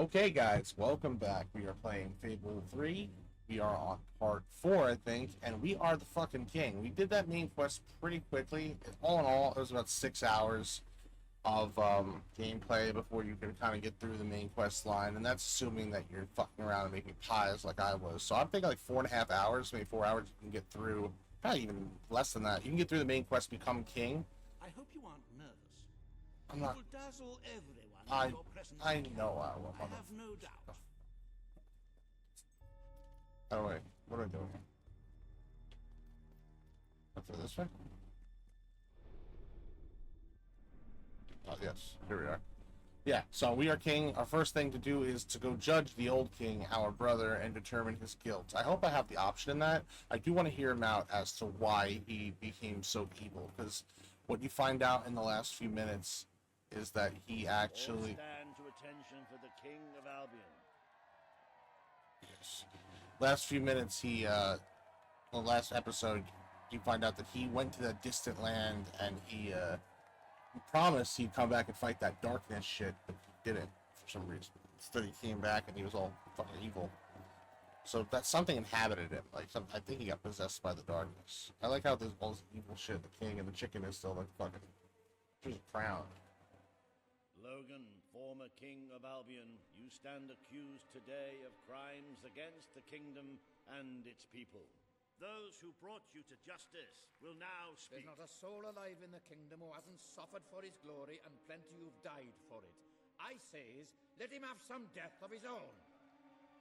Okay, guys, welcome back. We are playing Fable 3. We are on part 4, I think, and we are the fucking king. We did that main quest pretty quickly. All in all, it was about 6 hours of gameplay before you can kind of get through the main quest line, and that's assuming that you're fucking around and making pies like I was. So I'm thinking like 4.5 hours, maybe 4 hours you can get through, probably even less than that. You can get through the main quest, become king. I hope you aren't nervous. I'm You not. will dazzle everyone I with your presence. I know I will. I have no doubt. Oh wait, what am I doing here? Up to this way? Oh yes, here we are. Yeah, so we are king. Our first thing to do is to go judge the old king, our brother, and determine his guilt. I hope I have the option in that. I do want to hear him out as to why he became so evil, because what you find out in the last few minutes is that he actually... Stand to attention for the King of Albion. Yes. Last few minutes, last episode, you find out that he went to that distant land and he promised he'd come back and fight that darkness shit, but he didn't for some reason. Instead, he came back and he was all fucking evil. So that something inhabited him. I think he got possessed by the darkness. I like how there's all this evil shit. The king and the chicken is still like fucking just crowned. Logan, former King of Albion, you stand accused today of crimes against the kingdom and its people. Those who brought you to justice will now speak. There's not a soul alive in the kingdom who hasn't suffered for his glory, and plenty who've died for it. I says, let him have some death of his own.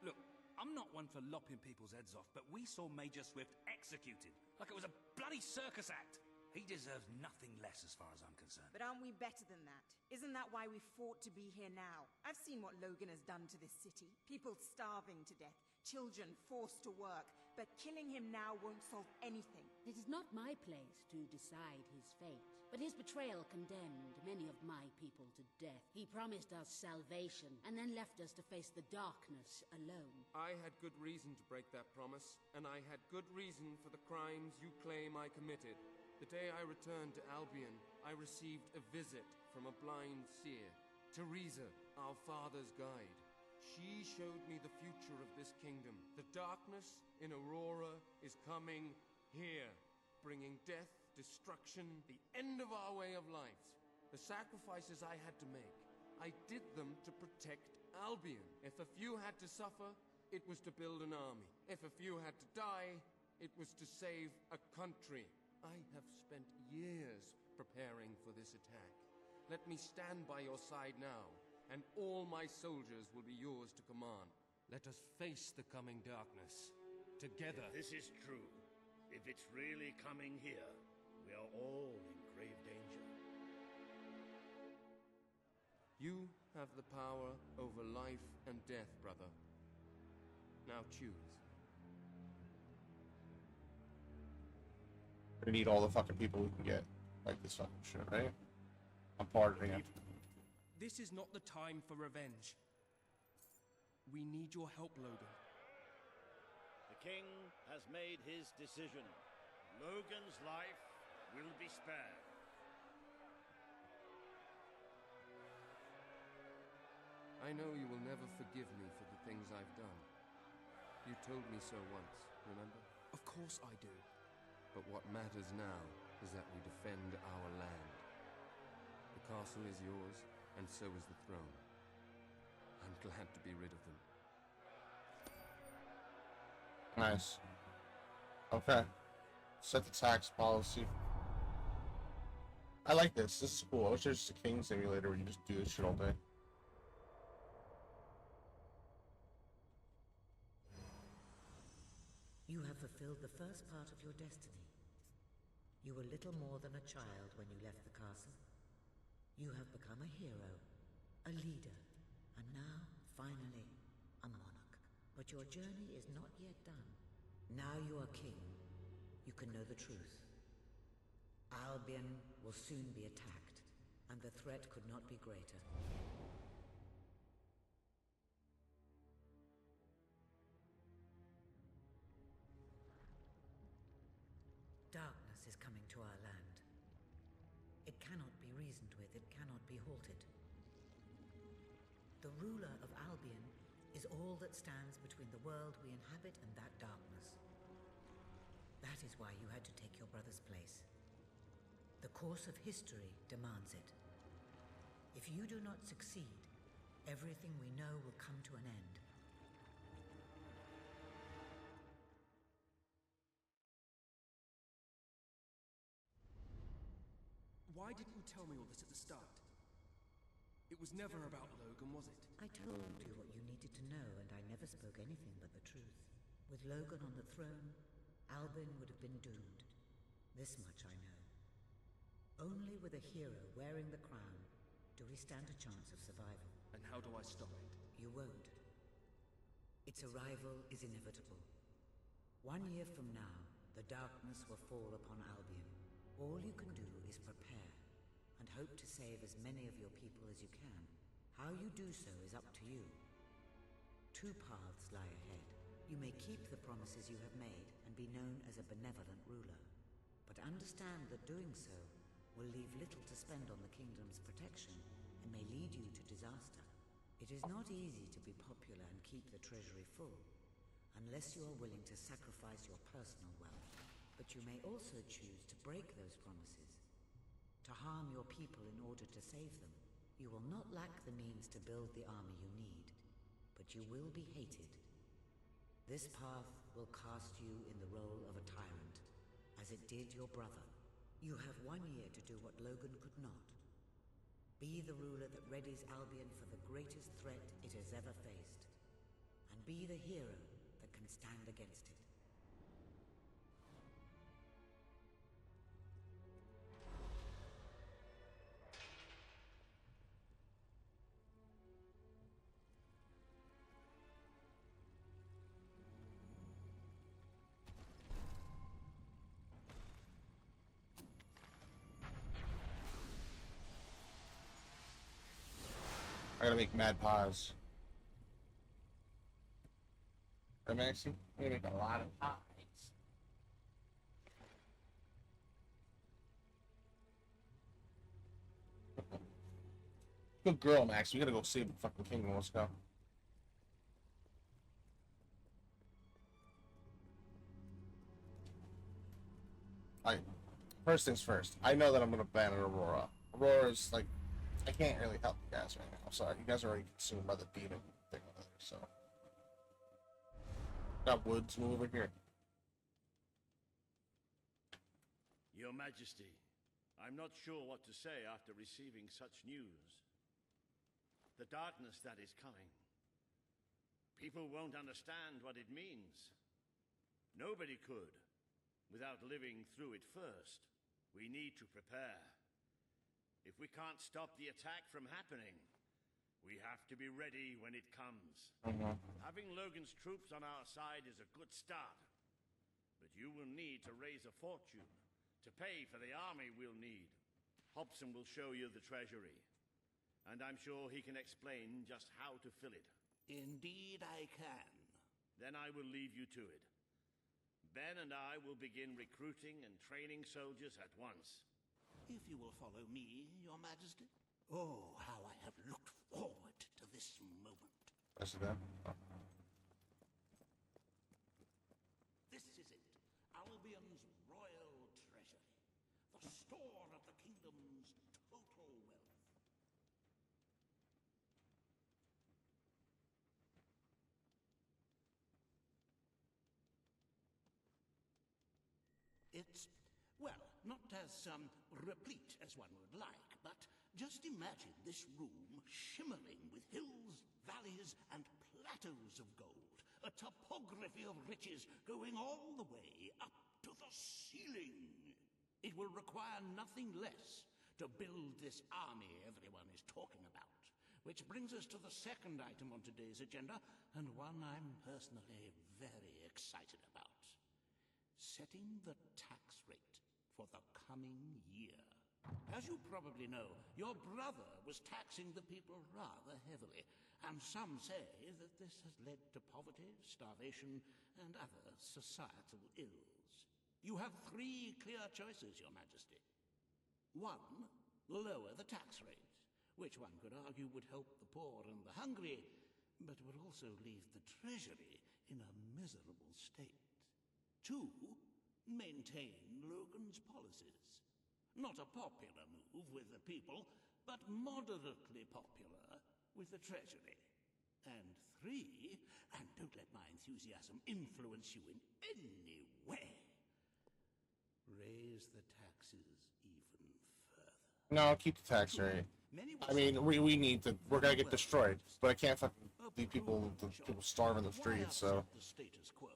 Look, I'm not one for lopping people's heads off, but we saw Major Swift executed like it was a bloody circus act. He deserves nothing less as far as I'm concerned. But aren't we better than that? Isn't that why we fought to be here now? I've seen what Logan has done to this city. People starving to death, children forced to work. But killing him now won't solve anything. It is not my place to decide his fate, but his betrayal condemned many of my people to death. He promised us salvation, and then left us to face the darkness alone. I had good reason to break that promise, and I had good reason for the crimes you claim I committed. The day I returned to Albion, I received a visit from a blind seer, Theresa, our father's guide. She showed me the future of this kingdom. The darkness in Aurora is coming here, bringing death, destruction, the end of our way of life. The sacrifices I had to make, I did them to protect Albion. If a few had to suffer, it was to build an army. If a few had to die, it was to save a country. I have spent years preparing for this attack. Let me stand by your side now, and all my soldiers will be yours to command. Let us face the coming darkness, together. If this is true, if it's really coming here, we are all in grave danger. You have the power over life and death, brother. Now choose. We're gonna need all the fucking people we can get. Like this fucking shit, right? I'm pardoning it. This is not the time for revenge. We need your help, Logan. The king has made his decision. Logan's life will be spared. I know you will never forgive me for the things I've done. You told me so once, remember? Of course I do. But what matters now is that we defend our land. The castle is yours, and so is the throne. I'm glad to be rid of them. Nice. Okay. Set the tax policy. I like this. This is cool. I wish there was just a king simulator where you just do this shit all day. You have fulfilled the first part of your destiny. You were little more than a child when you left the castle. You have become a hero, a leader, and now, finally, a monarch. But your journey is not yet done. Now you are king. You can know the truth. Albion will soon be attacked, and the threat could not be greater. Darkness is coming to our land. It cannot be reasoned with, it cannot be halted. The ruler of Albion Albion is all that stands between the world we inhabit and that darkness. That is why you had to take your brother's place. The course of history demands it. If you do not succeed, everything we know will come to an end. Why didn't you tell me all this at the start? It was never about Logan, was it? I told you what you needed to know, and I never spoke anything but the truth. With Logan on the throne, Albion would have been doomed. This much I know. Only with a hero wearing the crown do we stand a chance of survival. And how do I stop it? You won't. Its arrival is inevitable. 1 year from now, the darkness will fall upon Albion. All you can do is prepare, and hope to save as many of your people as you can. How you do so is up to you. 2 paths lie ahead. You may keep the promises you have made and be known as a benevolent ruler. But understand that doing so will leave little to spend on the kingdom's protection and may lead you to disaster. It is not easy to be popular and keep the treasury full, unless you are willing to sacrifice your personal wealth. But you may also choose to break those promises, to harm your people in order to save them. You will not lack the means to build the army you need, but you will be hated. This path will cast you in the role of a tyrant, as it did your brother. You have 1 year to do what Logan could not. Be the ruler that readies Albion for the greatest threat it has ever faced, and be the hero that can stand against it. I gotta make mad pies. Right, Maxie? I gotta make a lot of pies. Good girl, Max. We gotta go save the fucking kingdom. Let's go. Alright. First things first. I know that I'm gonna ban an Aurora. Aurora's like, I can't really help you guys right now. I'm sorry. You guys are already consumed by the demon thing over there, so. Got woods, move over here. Your Majesty, I'm not sure what to say after receiving such news. The darkness that is coming. People won't understand what it means. Nobody could, without living through it first. We need to prepare. If we can't stop the attack from happening, we have to be ready when it comes. Having Logan's troops on our side is a good start. But you will need to raise a fortune to pay for the army we'll need. Hobson will show you the treasury, and I'm sure he can explain just how to fill it. Indeed I can. Then I will leave you to it. Ben and I will begin recruiting and training soldiers at once. If you will follow me, Your Majesty. Oh, how I have looked forward to this moment. That's that. Oh. This is it. Albion's royal treasury. The store of the kingdom's total wealth. It's, well, not as replete as one would like, but just imagine this room shimmering with hills, valleys, and plateaus of gold. A topography of riches going all the way up to the ceiling. It will require nothing less to build this army everyone is talking about. Which brings us to the second item on today's agenda, and one I'm personally very excited about. Setting the tax rate for the coming year. As you probably know, your brother was taxing the people rather heavily, and some say that this has led to poverty, starvation, and other societal ills. You have 3 clear choices, Your Majesty. 1, lower the tax rate, which one could argue would help the poor and the hungry, but would also leave the treasury in a miserable state. 2, maintain Logan's policies. Not a popular move with the people, but moderately popular with the treasury. And 3, and don't let my enthusiasm influence you in any way, raise the taxes even further. No, keep the tax rate. I mean, we need to. We're gonna get destroyed, but I can't fucking leave people starve in the streets. So. The status quo.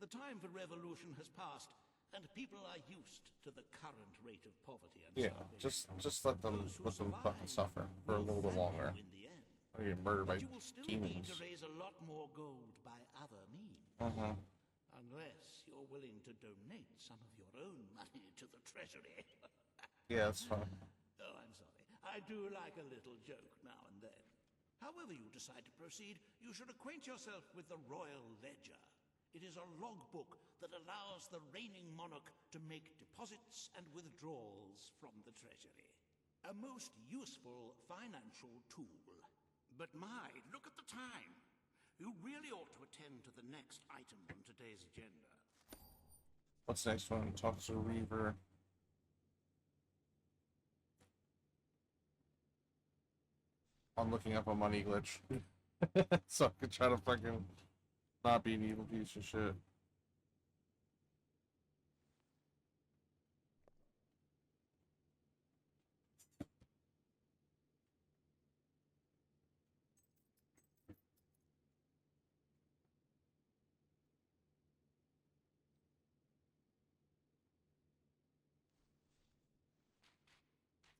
The time for revolution has passed, and people are used to the current rate of poverty and Yeah, just let them fucking suffer for a little bit longer. in the end. Or get murdered by But you will still demons. need to raise a lot more gold by other means. Unless you're willing to donate some of your own money to the treasury. Yeah, that's fine. Oh, I'm sorry. I do like a little joke now and then. However you decide to proceed, you should acquaint yourself with the Royal Ledger. It is a logbook that allows the reigning monarch to make deposits and withdrawals from the treasury. A most useful financial tool. But my, look at the time. You really ought to attend to the next item on today's agenda. What's the next one? Talk to Reaver. I'm looking up a money glitch. So I can try to fucking not be an evil piece of shit.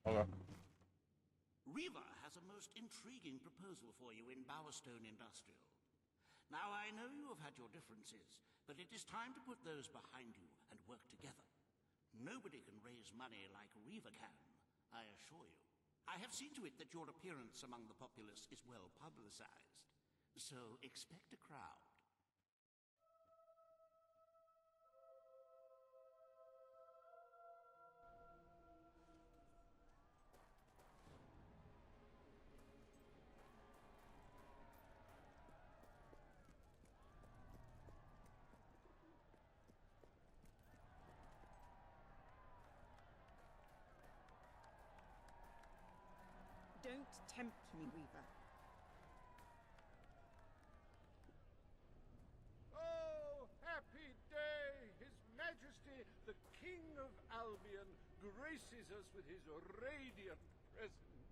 Okay. Reaver has a most intriguing proposal for you in Bowerstone Industrial. Now, I know you have had your differences, but it is time to put those behind you and work together. Nobody can raise money like Reaver can, I assure you. I have seen to it that your appearance among the populace is well publicized, so expect a crowd. Don't tempt me, Reaver. Oh, happy day! His Majesty, the King of Albion, graces us with his radiant presence.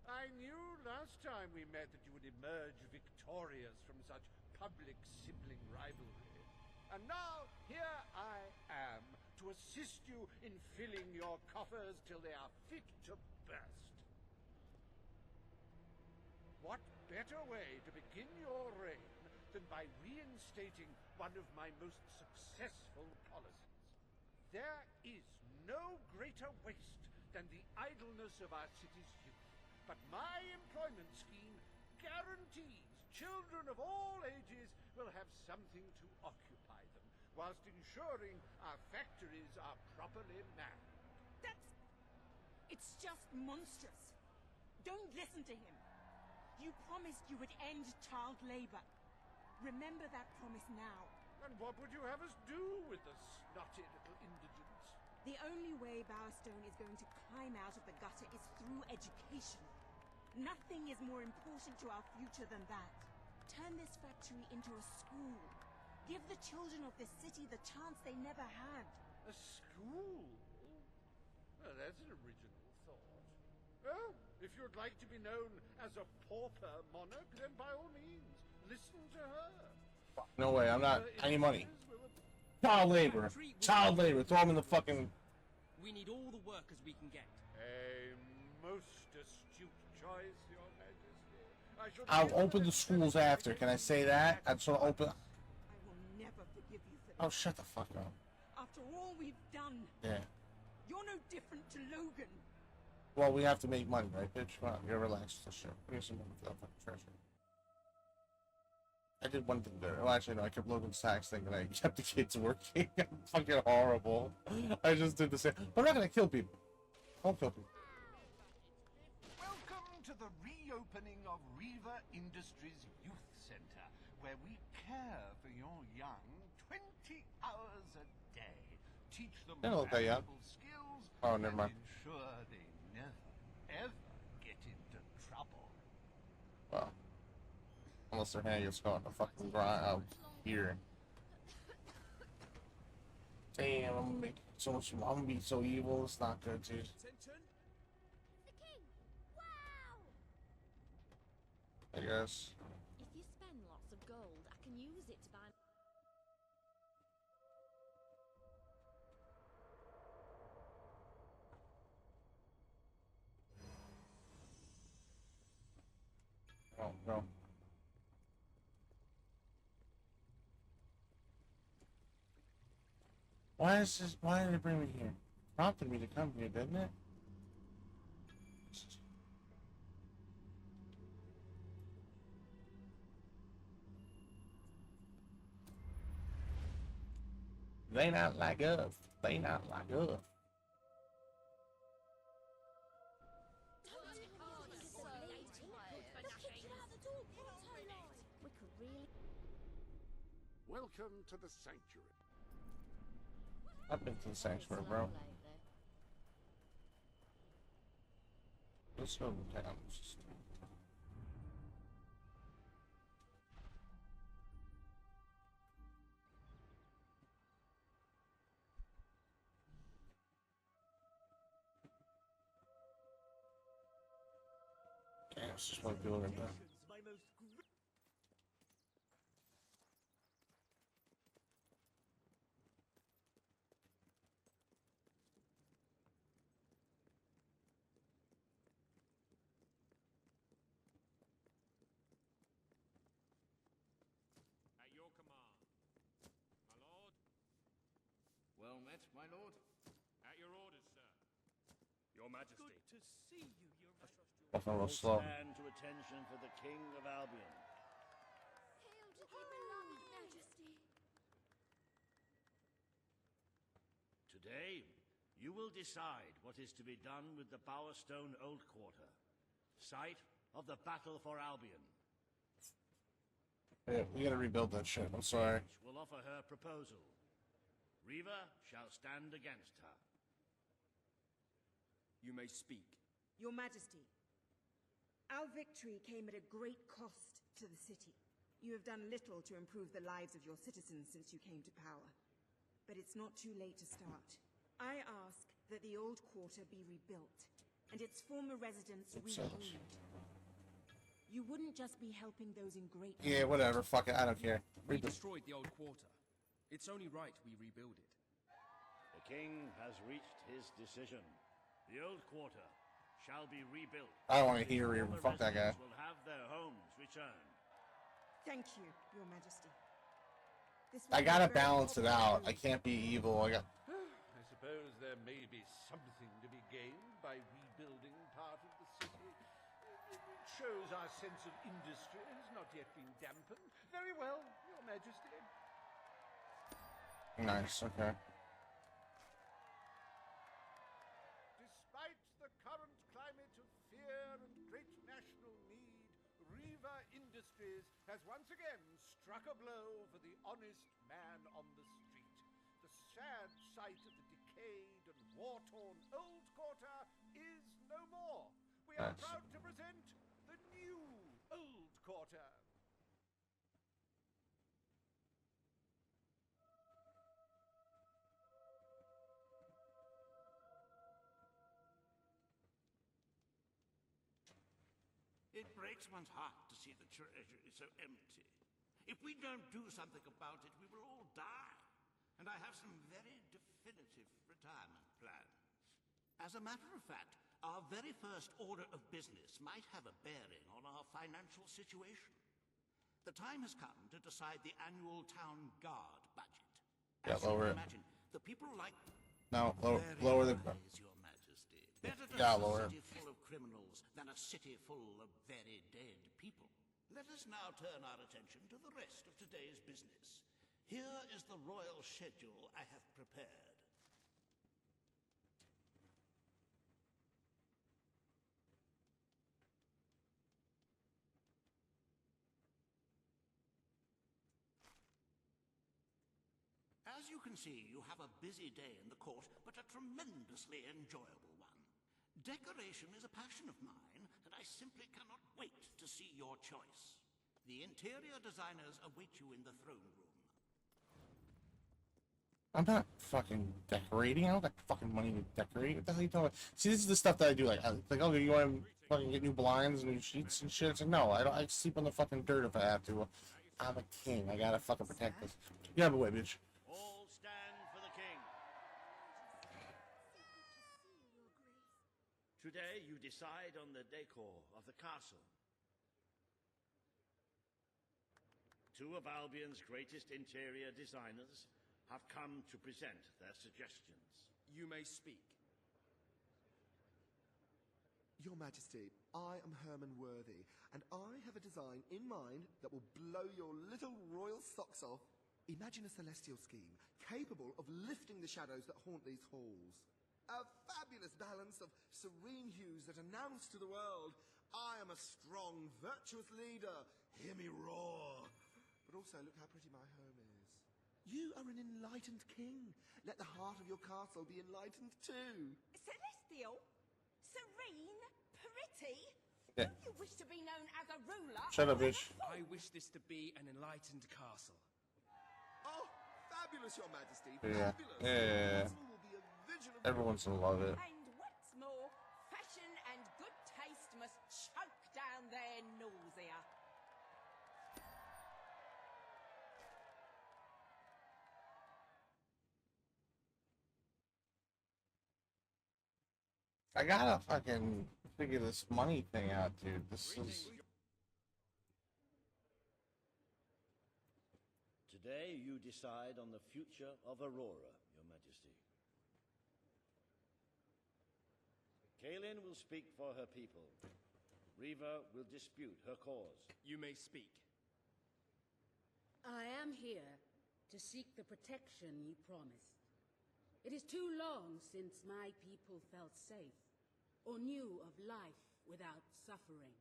I knew last time we met that you would emerge victorious from such public sibling rivalry. And now, here I am, to assist you in filling your coffers till they are fit to burst. What better way to begin your reign than by reinstating one of my most successful policies? There is no greater waste than the idleness of our city's youth, but my employment scheme guarantees children of all ages will have something to occupy them, whilst ensuring our factories are properly manned. It's just monstrous. Don't listen to him. You promised you would end child labor. Remember that promise now. And what would you have us do with the snotty little indigents? The only way Bowerstone is going to climb out of the gutter is through education. Nothing is more important to our future than that. Turn this factory into a school. Give the children of this city the chance they never had. A school? Well, that's an original thought. Well, if you'd like to be known as a pauper monarch, then by all means, listen to her. No way, I'm not. Any money. Child labor. Child labor. Throw them in the fucking. We need all the workers we can get. A most astute choice, Your Majesty. I'll open the schools after. Can I say that? I just want to open. I will never forgive you for this. Oh, shut the fuck up. After all we've done, Yeah. you're no different to Logan. Well, we have to make money, right, bitch? Come on, you're relaxed. Let's show. Here's some money for that fucking treasure. I did one thing there. Well, actually, no, I kept Logan's tax thing and I kept the kids working. Fucking horrible. I just did the same. I'm not gonna kill people. I won't kill people. Welcome to the reopening of Reaver Industries Youth Center, where we care for your young 20 hours a day, teach them valuable skills, and ensure they never, ever get into trouble. Well, unless their hand gets caught in the fucking grind out here. Damn, I'm gonna be so evil. It's not good, dude. I guess. If you spend lots of gold, I can use it to buy. Oh no. Why is this? Why did it bring me here? Prompted me to come here, didn't it? They not like us. They not like us. Welcome to the sanctuary. I've been to the sanctuary, bro. Let's go down. Okay, let's just want to do it like that. Well met, my lord. At your orders, sir. Your Majesty. Good to see you, Your Majesty. That's a little slow. Stand to attention for the King of Albion. Hail to the beloved Majesty. Today, you will decide what is to be done with the Bowerstone Old Quarter, site of the battle for Albion. Yeah, we gotta rebuild that shit. I'm sorry. Will offer her proposal. Reaver shall stand against her. You may speak. Your Majesty, our victory came at a great cost to the city. You have done little to improve the lives of your citizens since you came to power. But it's not too late to start. I ask that the old quarter be rebuilt, and its former residents rehomed. You wouldn't just be helping those in great... Yeah, whatever. Fuck it. I don't care. We destroyed the old quarter. It's only right we rebuild it. The king has reached his decision. The old quarter shall be rebuilt. I don't want to hear Reaver. Fuck that guy. Will have their homes returned. Thank you, Your Majesty. I gotta balance it out. I can't be evil. I suppose there may be something to be gained by rebuilding part of the city. It shows our sense of industry has not yet been dampened. Very well, Your Majesty. Nice, okay. Despite the current climate of fear and great national need, Reaver Industries has once again struck a blow for the honest man on the street. The sad sight of the decayed and war-torn old quarter is no more. We are proud to present the new old quarter. It breaks one's heart to see the treasury so empty. If we don't do something about it, we will all die. And I have some very definitive retirement plans. As a matter of fact, our very first order of business might have a bearing on our financial situation. The time has come to decide the annual town guard budget. Yeah, lower it. Imagine, the people like... No, lower the... Your Majesty. Better to Yeah, have lower a it. city full of criminals than a city full of very dead people. Let us now turn our attention to the rest of today's business. Here is the royal schedule I have prepared. As you can see, you have a busy day in the court, but a tremendously enjoyable one. Decoration is a passion of mine, and I simply cannot wait to see your choice. The interior designers await you in the throne room. I'm not fucking decorating. I don't got fucking money to decorate. What the hell are you talking about? See, this is the stuff that I do. Like, oh, you want to fucking get new blinds and new sheets and shit? It's like, no, I don't. I sleep on the fucking dirt if I have to. I'm a king. I gotta fucking protect this. Get out of the way, bitch. All stand for the king. Today you decide on the decor of the castle. Two of Albion's greatest interior designers have come to present their suggestions. You may speak. Your Majesty, I am Herman Worthy, and I have a design in mind that will blow your little royal socks off. Imagine a celestial scheme capable of lifting the shadows that haunt these halls. A fabulous balance of serene hues that announce to the world, I am a strong, virtuous leader. Hear me roar. But also, look how pretty my home is. You are an enlightened king. Let the heart of your castle be enlightened too. Celestial? Serene? Pretty? Yeah. Do you wish to be known as a ruler? Shut up, bitch. I wish this to be an enlightened castle. Oh, fabulous, Your Majesty. Yeah. Fabulous. Yeah. The castle will be a vision of Everyone's gonna love it. And what's more, fashion and good taste must choke down their nausea. I gotta fucking figure this money thing out, dude. This is... Today you decide on the future of Aurora, Your Majesty. Kalin will speak for her people. Reaver will dispute her cause. You may speak. I am here to seek the protection you promised. It is too long since my people felt safe, or knew of life without suffering.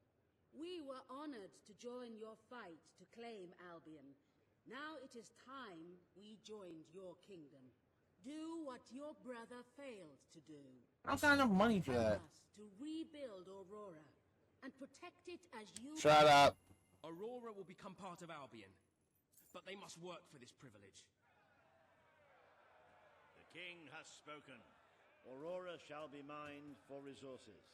We were honored to join your fight to claim Albion. Now it is time we joined your kingdom. Do what your brother failed to do. I don't got enough money for that. Help us to rebuild Aurora and protect it as you... Shut up. Aurora will become part of Albion, but they must work for this privilege. The king has spoken. Aurora shall be mined for resources.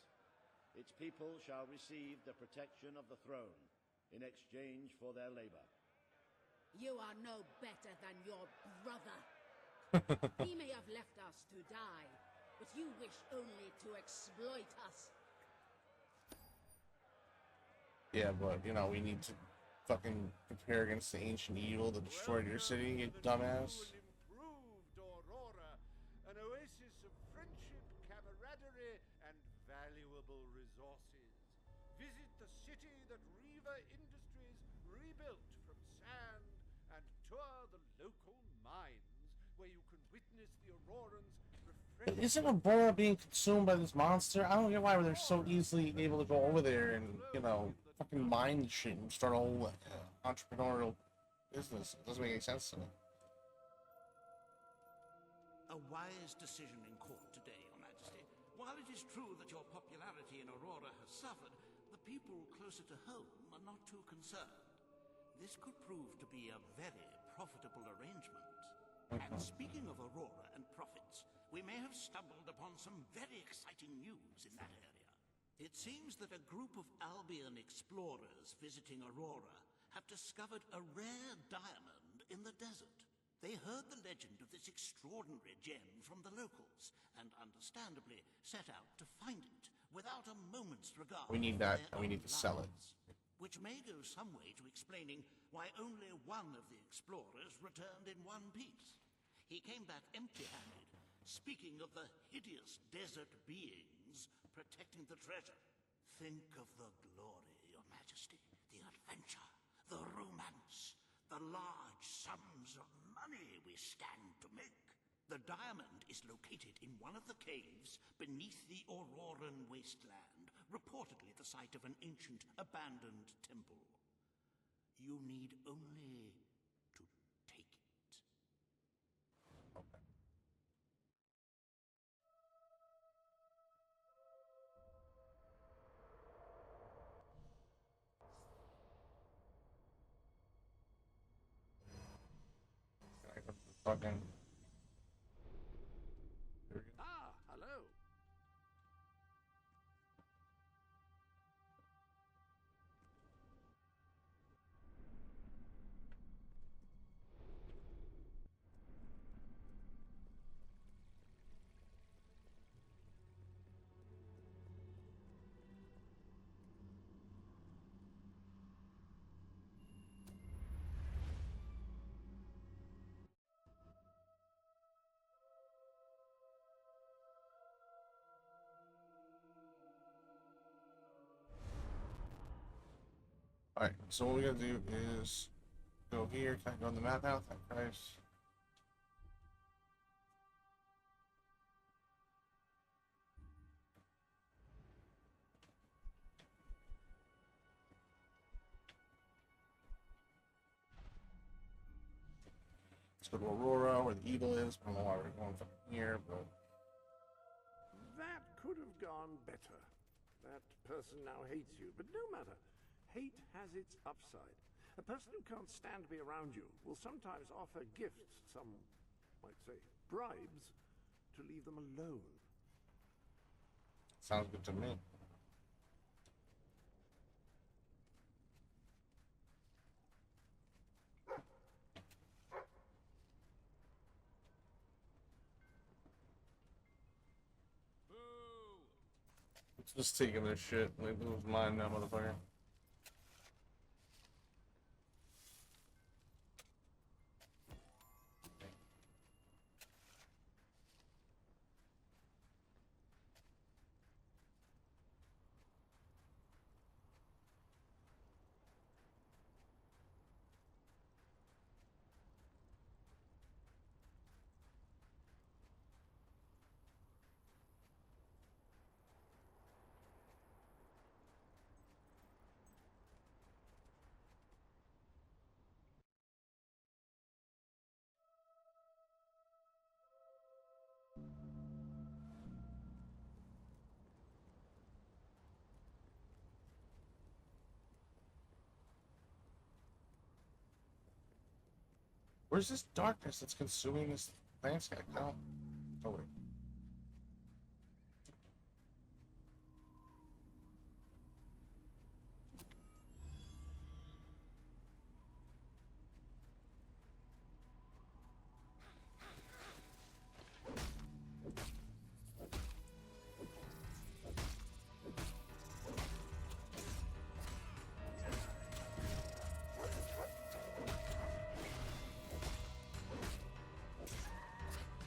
Its people shall receive the protection of the throne in exchange for their labor. You are no better than your brother. He may have left us to die, but you wish only to exploit us. Yeah, but, you know, we need to fucking prepare against the ancient evil that destroyed your city, you dumbass. Improved Aurora, an oasis of friendship, camaraderie, and valuable resources. Visit the city that Reaver Industries rebuilt from sand and tour the local mines where you can witness the Aurorans refreshing... Isn't Aurora being consumed by this monster? I don't get why they're so easily able to go over there and, you know, fucking mine shit and start a whole entrepreneurial business. It doesn't make any sense to me. A wise decision in court today, Your Majesty. While it is true that your popularity in Aurora has suffered, the people closer to home are not too concerned. This could prove to be a very profitable arrangement. And speaking of Aurora and profits, we may have stumbled upon some very exciting news in that area. It seems that a group of Albion explorers visiting Aurora have discovered a rare diamond in the desert. They heard the legend of this extraordinary gem from the locals, and understandably set out to find it without a moment's regard. We need that, and we need to sell it. Which may go some way to explaining why only one of the explorers returned in one piece. He came back empty-handed, speaking of the hideous desert beings protecting the treasure. Think of the glory, Your Majesty, the adventure, the romance, the large sums of money we stand to make. The diamond is located in one of the caves beneath the Auroran wasteland, reportedly the site of an ancient, abandoned temple. You need only to take it. fucking. Ah, hello. Alright, so what we're gonna do is go here. Can I go on the map now? Thank Christ. Let's go to Aurora, where the eagle is. I don't know why we're going from here, but That could have gone better. That person now hates you, but no matter. Hate has its upside. A person who can't stand to be around you will sometimes offer gifts, some might say bribes, to leave them alone. sounds good to me. Just taking this shit. Like, this was mine now, motherfucker. Where's this darkness that's consuming this landscape now? Oh, wait.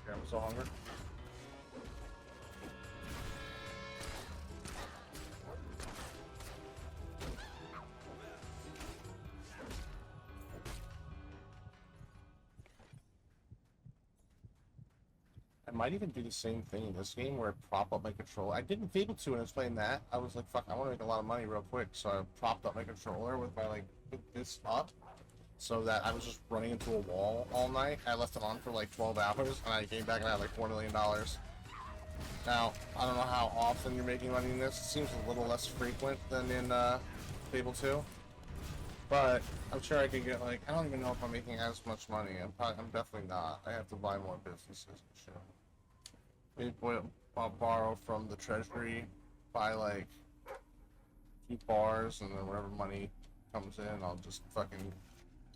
Yeah, I'm so hungry. I might even do the same thing in this game where I prop up my controller. I did in Fable 2 when I was playing that. I was like, fuck, I want to make a lot of money real quick. So I propped up my controller with my, like, with this up. So that I was just running into a wall all night. I left it on for like 12 hours, and I came back and I had like $4 million. Now, I don't know how often you're making money in this. It seems a little less frequent than in Fable 2. But I'm sure I could get like, I don't even know if I'm making as much money. I'm definitely not. I have to buy more businesses and shit. Maybe I'll borrow from the treasury, buy like a few bars, and then whatever money comes in, I'll just fucking.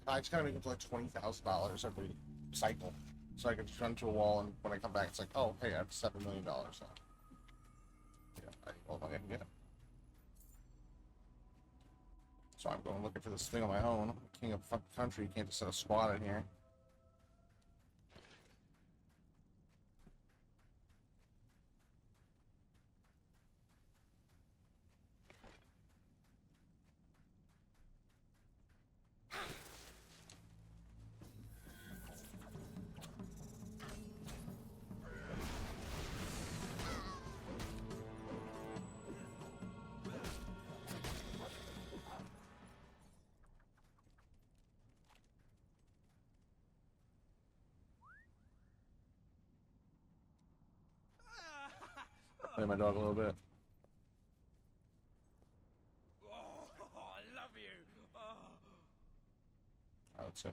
I just gotta make it to like $20,000 every cycle, so I can just run to a wall, and when I come back, it's like, oh, hey, I have $7 million now. Yeah, I need all the money I can get. So I'm going looking for this thing on my own. King of fucking country, you can't just set a squad in here. Play my dog a little bit. Oh, I love you. Oh. I would say.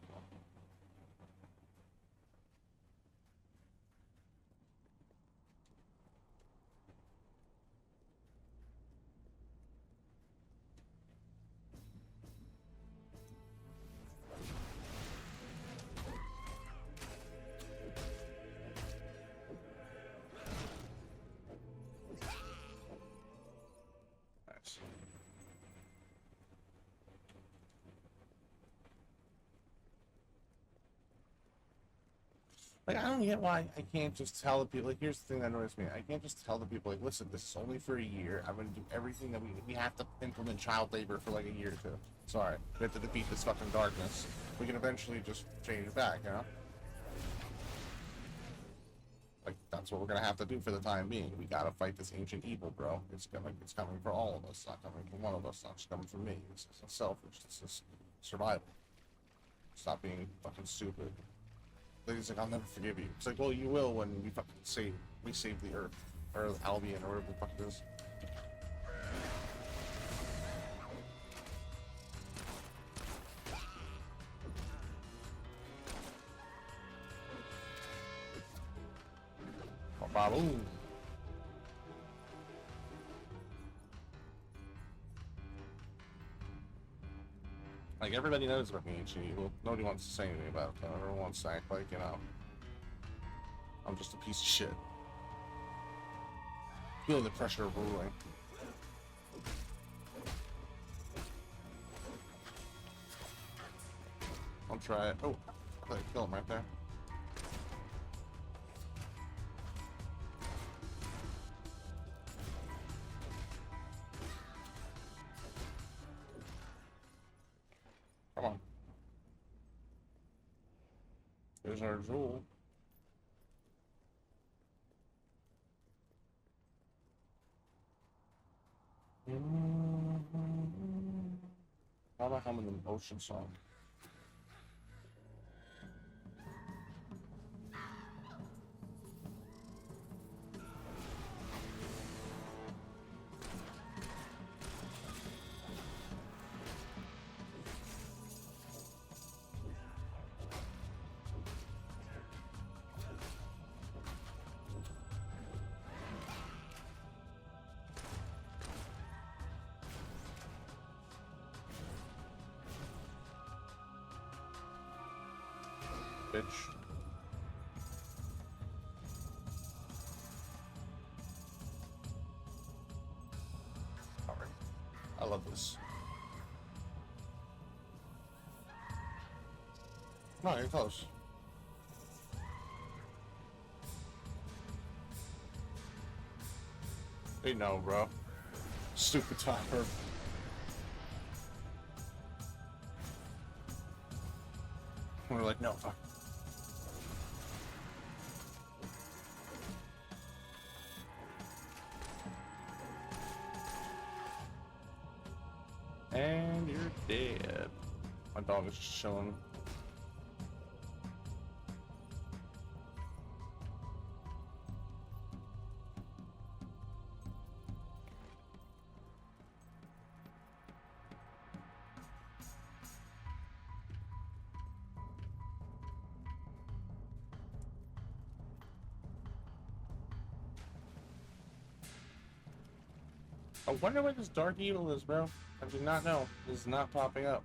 Like, I don't get why I can't just tell the people. Like, here's the thing that annoys me. I can't just tell the people, like, listen, this is only for a year. I'm going to do everything that we have to implement child labor for, like, a year or two. Sorry. We have to defeat this fucking darkness. We can eventually just change it back, you know? Like, that's what we're going to have to do for the time being. We got to fight this ancient evil, bro. It's coming for all of us. It's not coming for one of us. It's not just coming for me. It's just selfish. It's just survival. Stop being fucking stupid. He's like, I'll never forgive you. It's like, well, you will when we fucking save the Earth. Or Albion, or whatever the fuck it is. Oh, Baboon. Like, everybody knows about me, ancient evil. Nobody wants to say anything about it. Everyone wants to act like, you know, I'm just a piece of shit. Feeling the pressure of ruling. I'll try it. Oh, I thought I killed him right there. Come on. There's our jewel. How about humming an ocean song? Bitch. Alright. I love this. No, you're close. They know, bro. Stupid timer. We're like, no, fuck. And you're dead. My dog is just chilling. I wonder what this dark evil is, bro. I do not know. This is not popping up.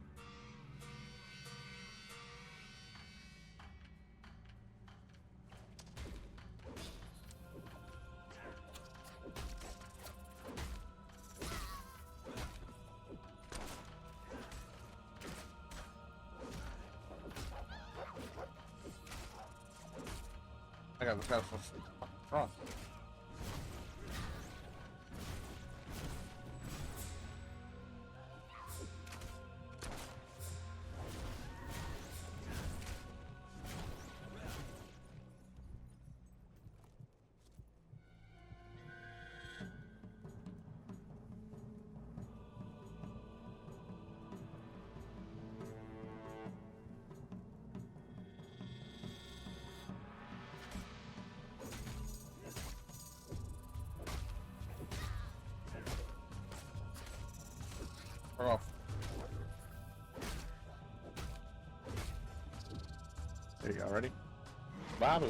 I got this guy's wrong. Off. There you go, ready? Babu.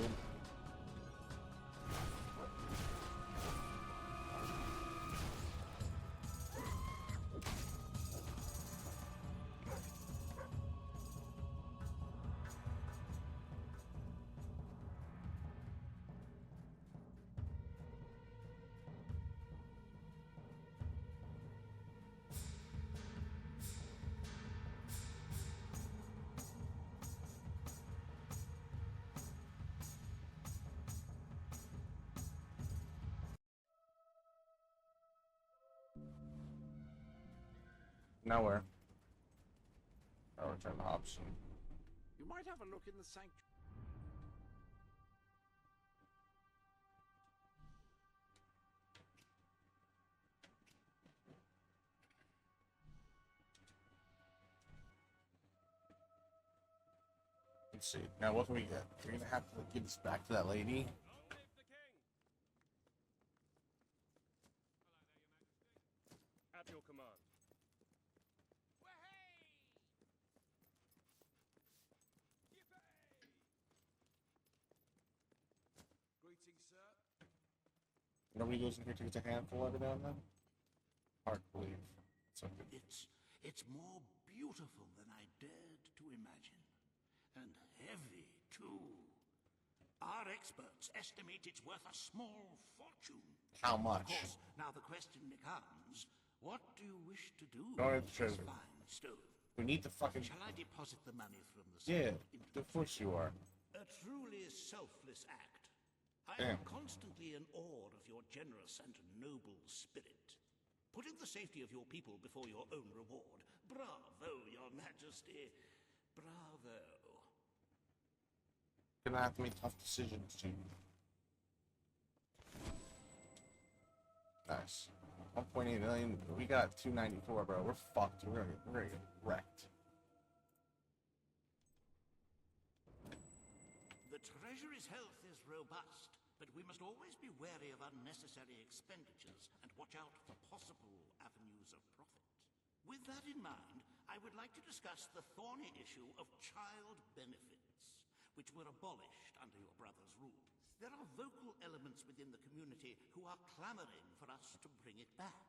Nowhere. I'll return to Hobson. You might have a look in the sanctuary. Let's see. Now, what can we get? We're gonna have to give this back to that lady. At your command. Greetings, sir. Nobody goes in here to get a handful every now and then? Hard to believe. It's more beautiful than I dared to imagine. And heavy, too. Our experts estimate it's worth a small fortune. How much? Of course, now the question becomes, what do you wish to do Go with ahead, this treasure. fine stone? We need the fucking... Shall I deposit the money from the Yeah, side into of course you are. a truly selfless act. I Damn. am constantly in awe of your generous and noble spirit. Putting the safety of your people before your own reward. Bravo, your majesty. Bravo. Gonna have to make tough decisions too. Nice. 1.8 million. We got 294, bro. We're fucked. We're gonna get wrecked. The treasury's health is robust, but we must always be wary of unnecessary expenditures and watch out for possible avenues of profit. With that in mind, I would like to discuss the thorny issue of child benefits, which were abolished under your brother's rule. There are vocal elements within the community who are clamoring for us to bring it back.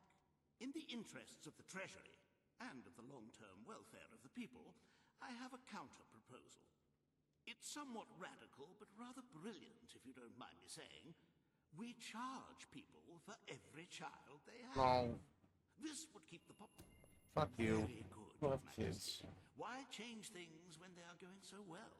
In the interests of the treasury and of the long-term welfare of the people, I have a counter-proposal. It's somewhat radical, but rather brilliant, if you don't mind me saying. We charge people for every child they have. No. This would keep the Fuck you. Very good, Love Your kids. Majesty. Why change things when they are going so well?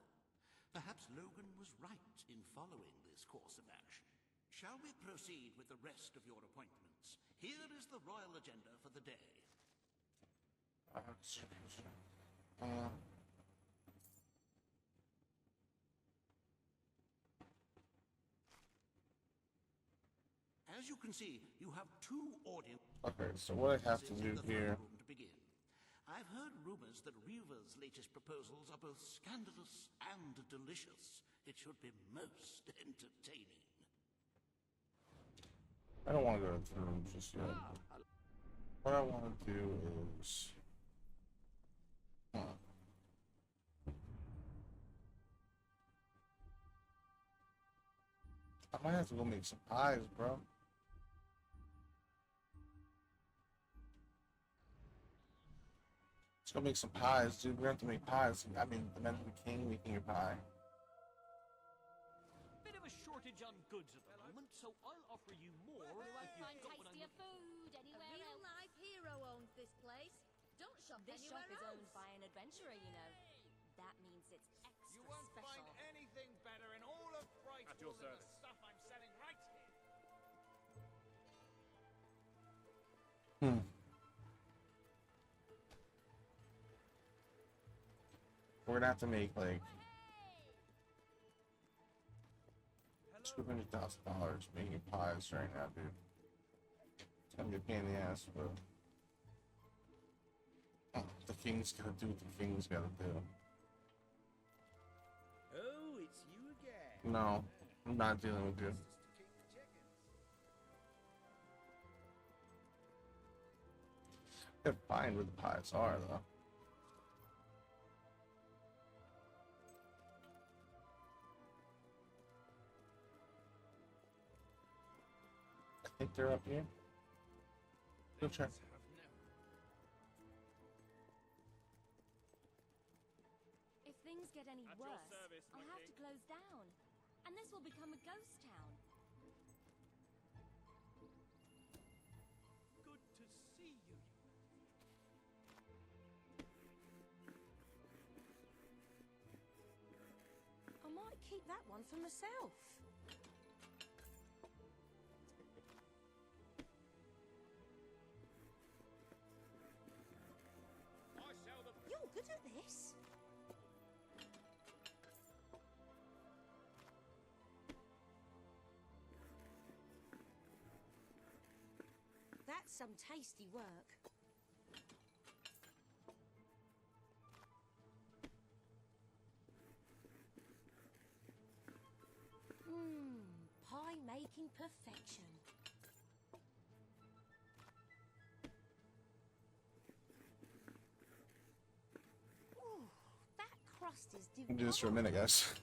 Perhaps Logan was right in following this course of action. Shall we proceed with the rest of your appointments? Here is the royal agenda for the day. As you can see, you have two audience. Okay, so what I have to do here... To begin. I've heard rumors that Reaver's latest proposals are both scandalous and delicious. It should be most entertaining. I don't want to go to the room just yet. What I want to do is... I might have to go make some pies, bro. Let's go make some pies, dude. We have to make pies. I mean, the men of the king making a pie. Bit of a shortage on goods at the moment, so I'll offer you more if you've Find got what I'm tastier food anywhere else. A real-life hero owns this place. Don't shop This shop anywhere is else. owned by an adventurer, you know. That means it's extra You won't special. find anything better in all of Brightwall At your than the service. stuff I'm selling right here. We're gonna have to make like $200,000 making pies right now, dude. It's gonna be a pain in the ass, but the king's gotta do what the king's gotta do. Oh, it's you again. No, I'm not dealing with you. They're fine where the pies are, though. I think they're up here. Go check. If things get any At your worse, service, my I'll have to king. close down. And this will become a ghost town. good to see you. I might keep that one for myself. some tasty work. Pie making perfection. Ooh, that crust is We can do this for a minute, guys.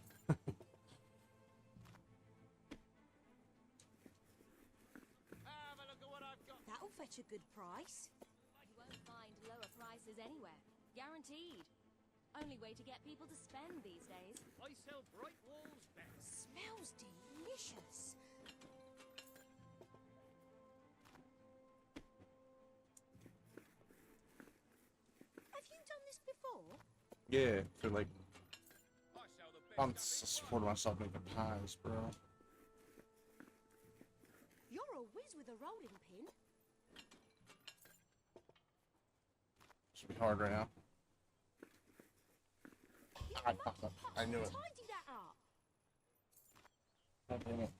That'll fetch a good price. You won't find lower prices anywhere. Guaranteed. Only way to get people to spend these days. I sell Brightwall's best. Smells delicious. Have you done this before? Yeah, for like I sell the best months I supported myself making pies, bro. You're a whiz with a rolling pin. Should be hard right now. I fucked up. I knew it. Tidy that up. God damn it.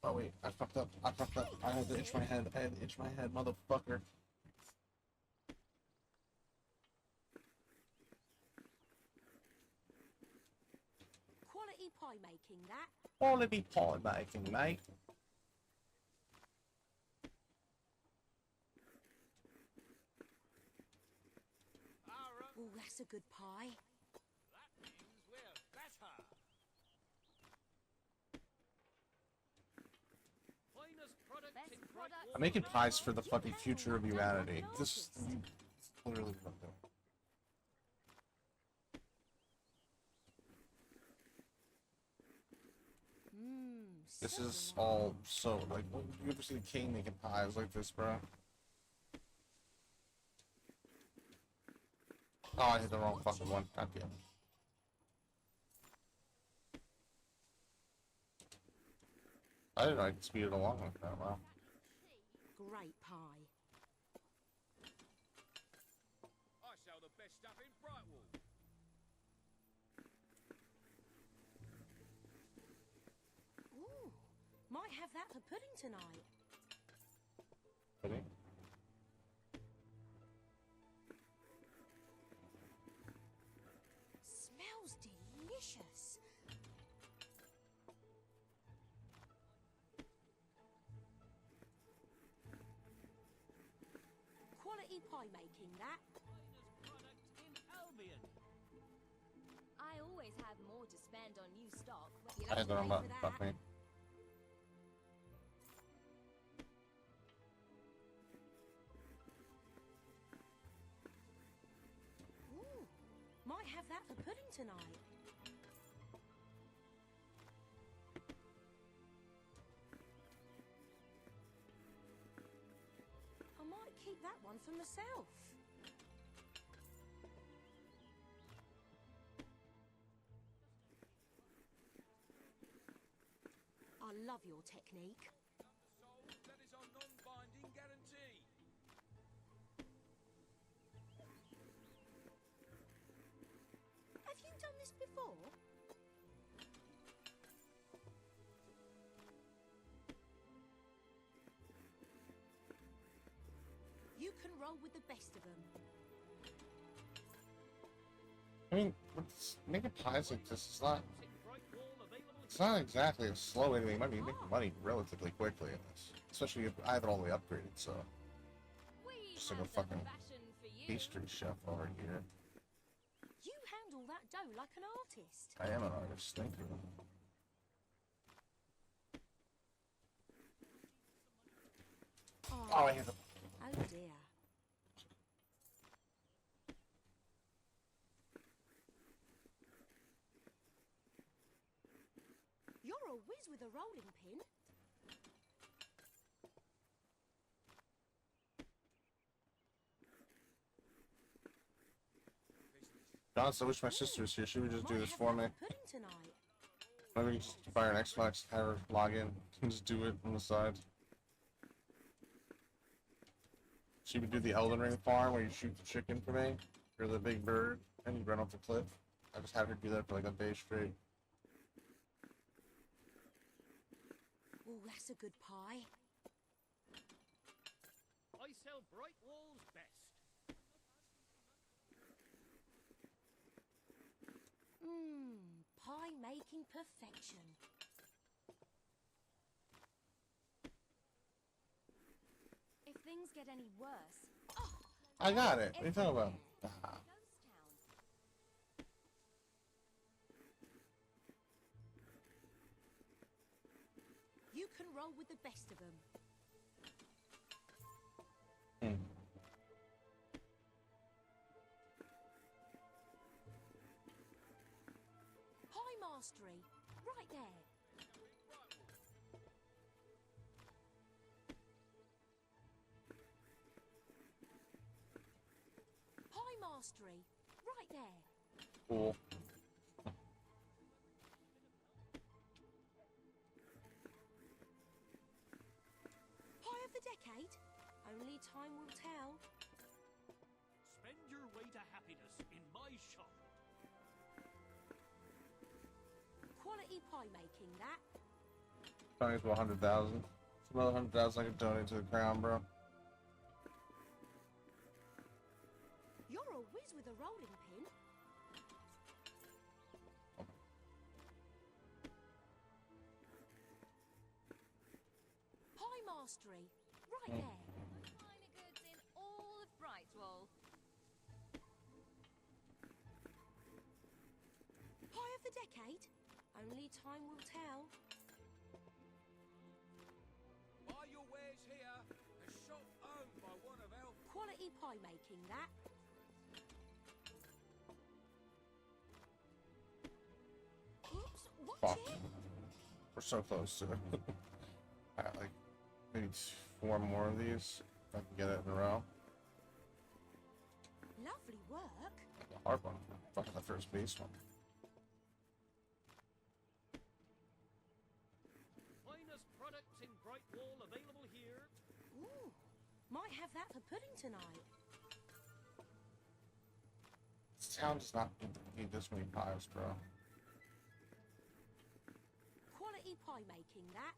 Oh wait, I fucked up. I fucked up. I had to itch my head. I had to itch my head, motherfucker. Quality pie making, that. Quality pie making, mate. Oh, that's a good pie. That means we're better. Finest product in Brightwall. I'm making pies for the fucking future of humanity. This is literally what I'm doing. This is all so like. You ever see the king making pies like this, bro? Oh, I hit the wrong fucking one. God damn. I didn't know I could speed it along like that. Wow. Great pie. I sell the best stuff in Brightwall. Ooh, might have that for pudding tonight. Ready? Smells delicious. Quality pie making, that. Finest product in Albion. I always have more to spend on new stock. You'll I have hit the to wrong pay button. for Fuck that. me. Ooh, might have that for pudding tonight. I might keep that one for myself. I love your technique. Sold, that is our non-binding guarantee. Have you done this before? You can roll with the best of them. I mean, making pies like this is not. In Brightwall available. It's not exactly a slow way to make money. You make money relatively quickly in this, especially if I have it all the way upgraded. So, We just like have a fucking the fashion for you. pastry chef over here. You handle that dough like an artist. I am an artist. Thank you. Oh, I hit the. Oh dear. You're a whiz with a rolling pin. Honestly, I wish my sister was here. She would just do this for me. Pudding tonight. Maybe just buy her an Xbox, have her log in, and just do it on the side. She would do the Elden Ring farm where you shoot the chicken for me, or the big bird, and you run off the cliff. I just had her do that for like a day straight. Oh, that's a good pie. I pie-making perfection. If things get any worse... I got it. What are you talking about? Ah. You can roll with the best of them. Pie mastery, right there. Pie mastery, right there. Cool. Pie of the decade? Only time will tell. Spend your way to happiness in my shop. Quality pie making, that. Donate to 100,000. Another 100,000 I could donate to the crown, bro. You're a whiz with a rolling pin. Pie mastery, right there. Finer goods in all of Brightwall. Pie of the decade? Only time will tell. Buy your wares here. A shop owned by one of our... Quality pie making, that. Oops, watch Fuck. it. We're so close to it. Alright, like, maybe 4 more of these. If I can get it in a row. Lovely work. The hard one. Fucking the first base one. Finest products in Brightwall available here. Ooh, might have that for pudding tonight. This town does not need this many pies, bro. Quality pie making, that.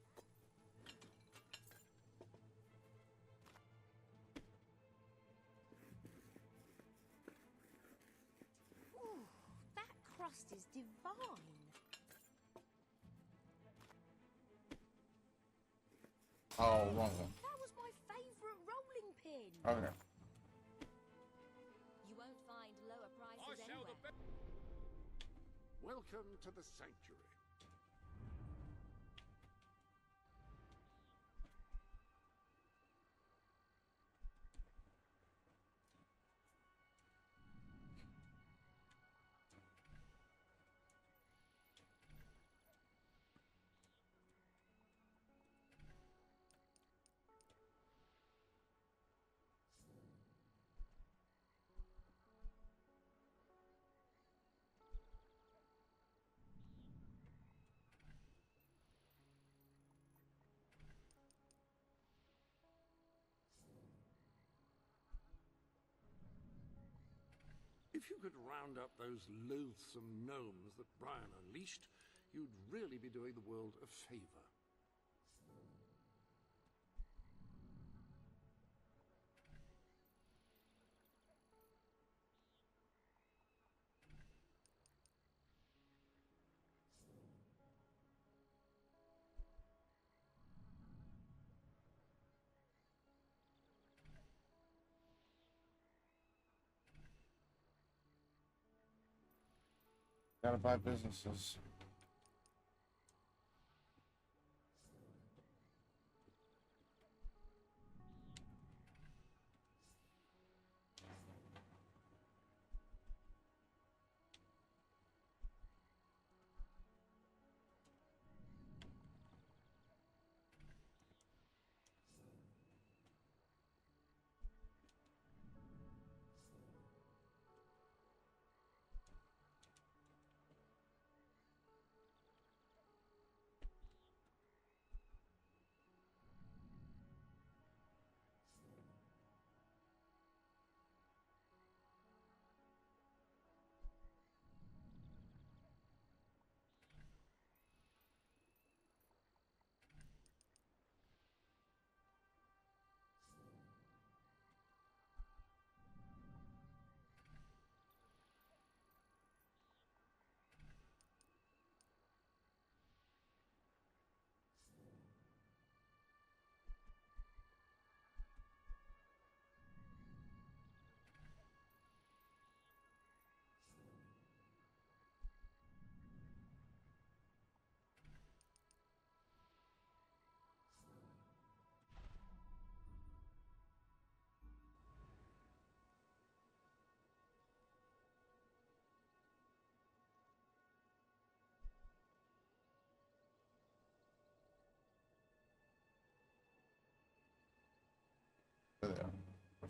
Ooh, that crust is divine. Oh, wrong one. That was my favourite rolling pin. Okay. You won't find lower prices anywhere. Welcome to the sanctuary. If you could round up those loathsome gnomes that Brian unleashed, you'd really be doing the world a favor. Gotta buy businesses.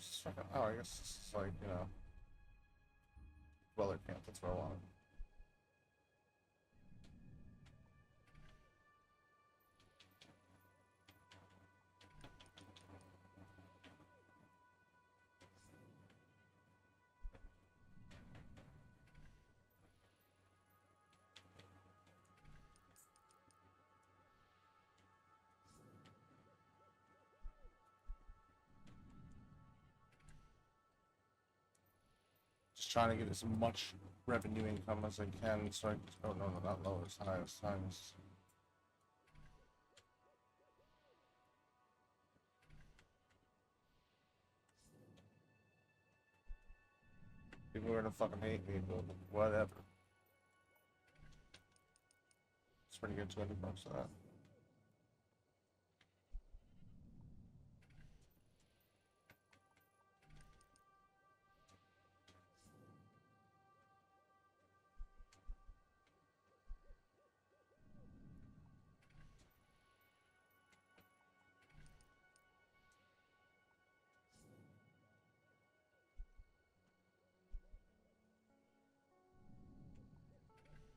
What's this fucking... Oh, I guess this is like, you know... Dweller camp, that's what I wanted. Just trying to get as much revenue income as I can, so I... Oh, no, not lowest, highest, highest. People are gonna fucking hate me, but whatever. It's pretty good, 20 bucks for that.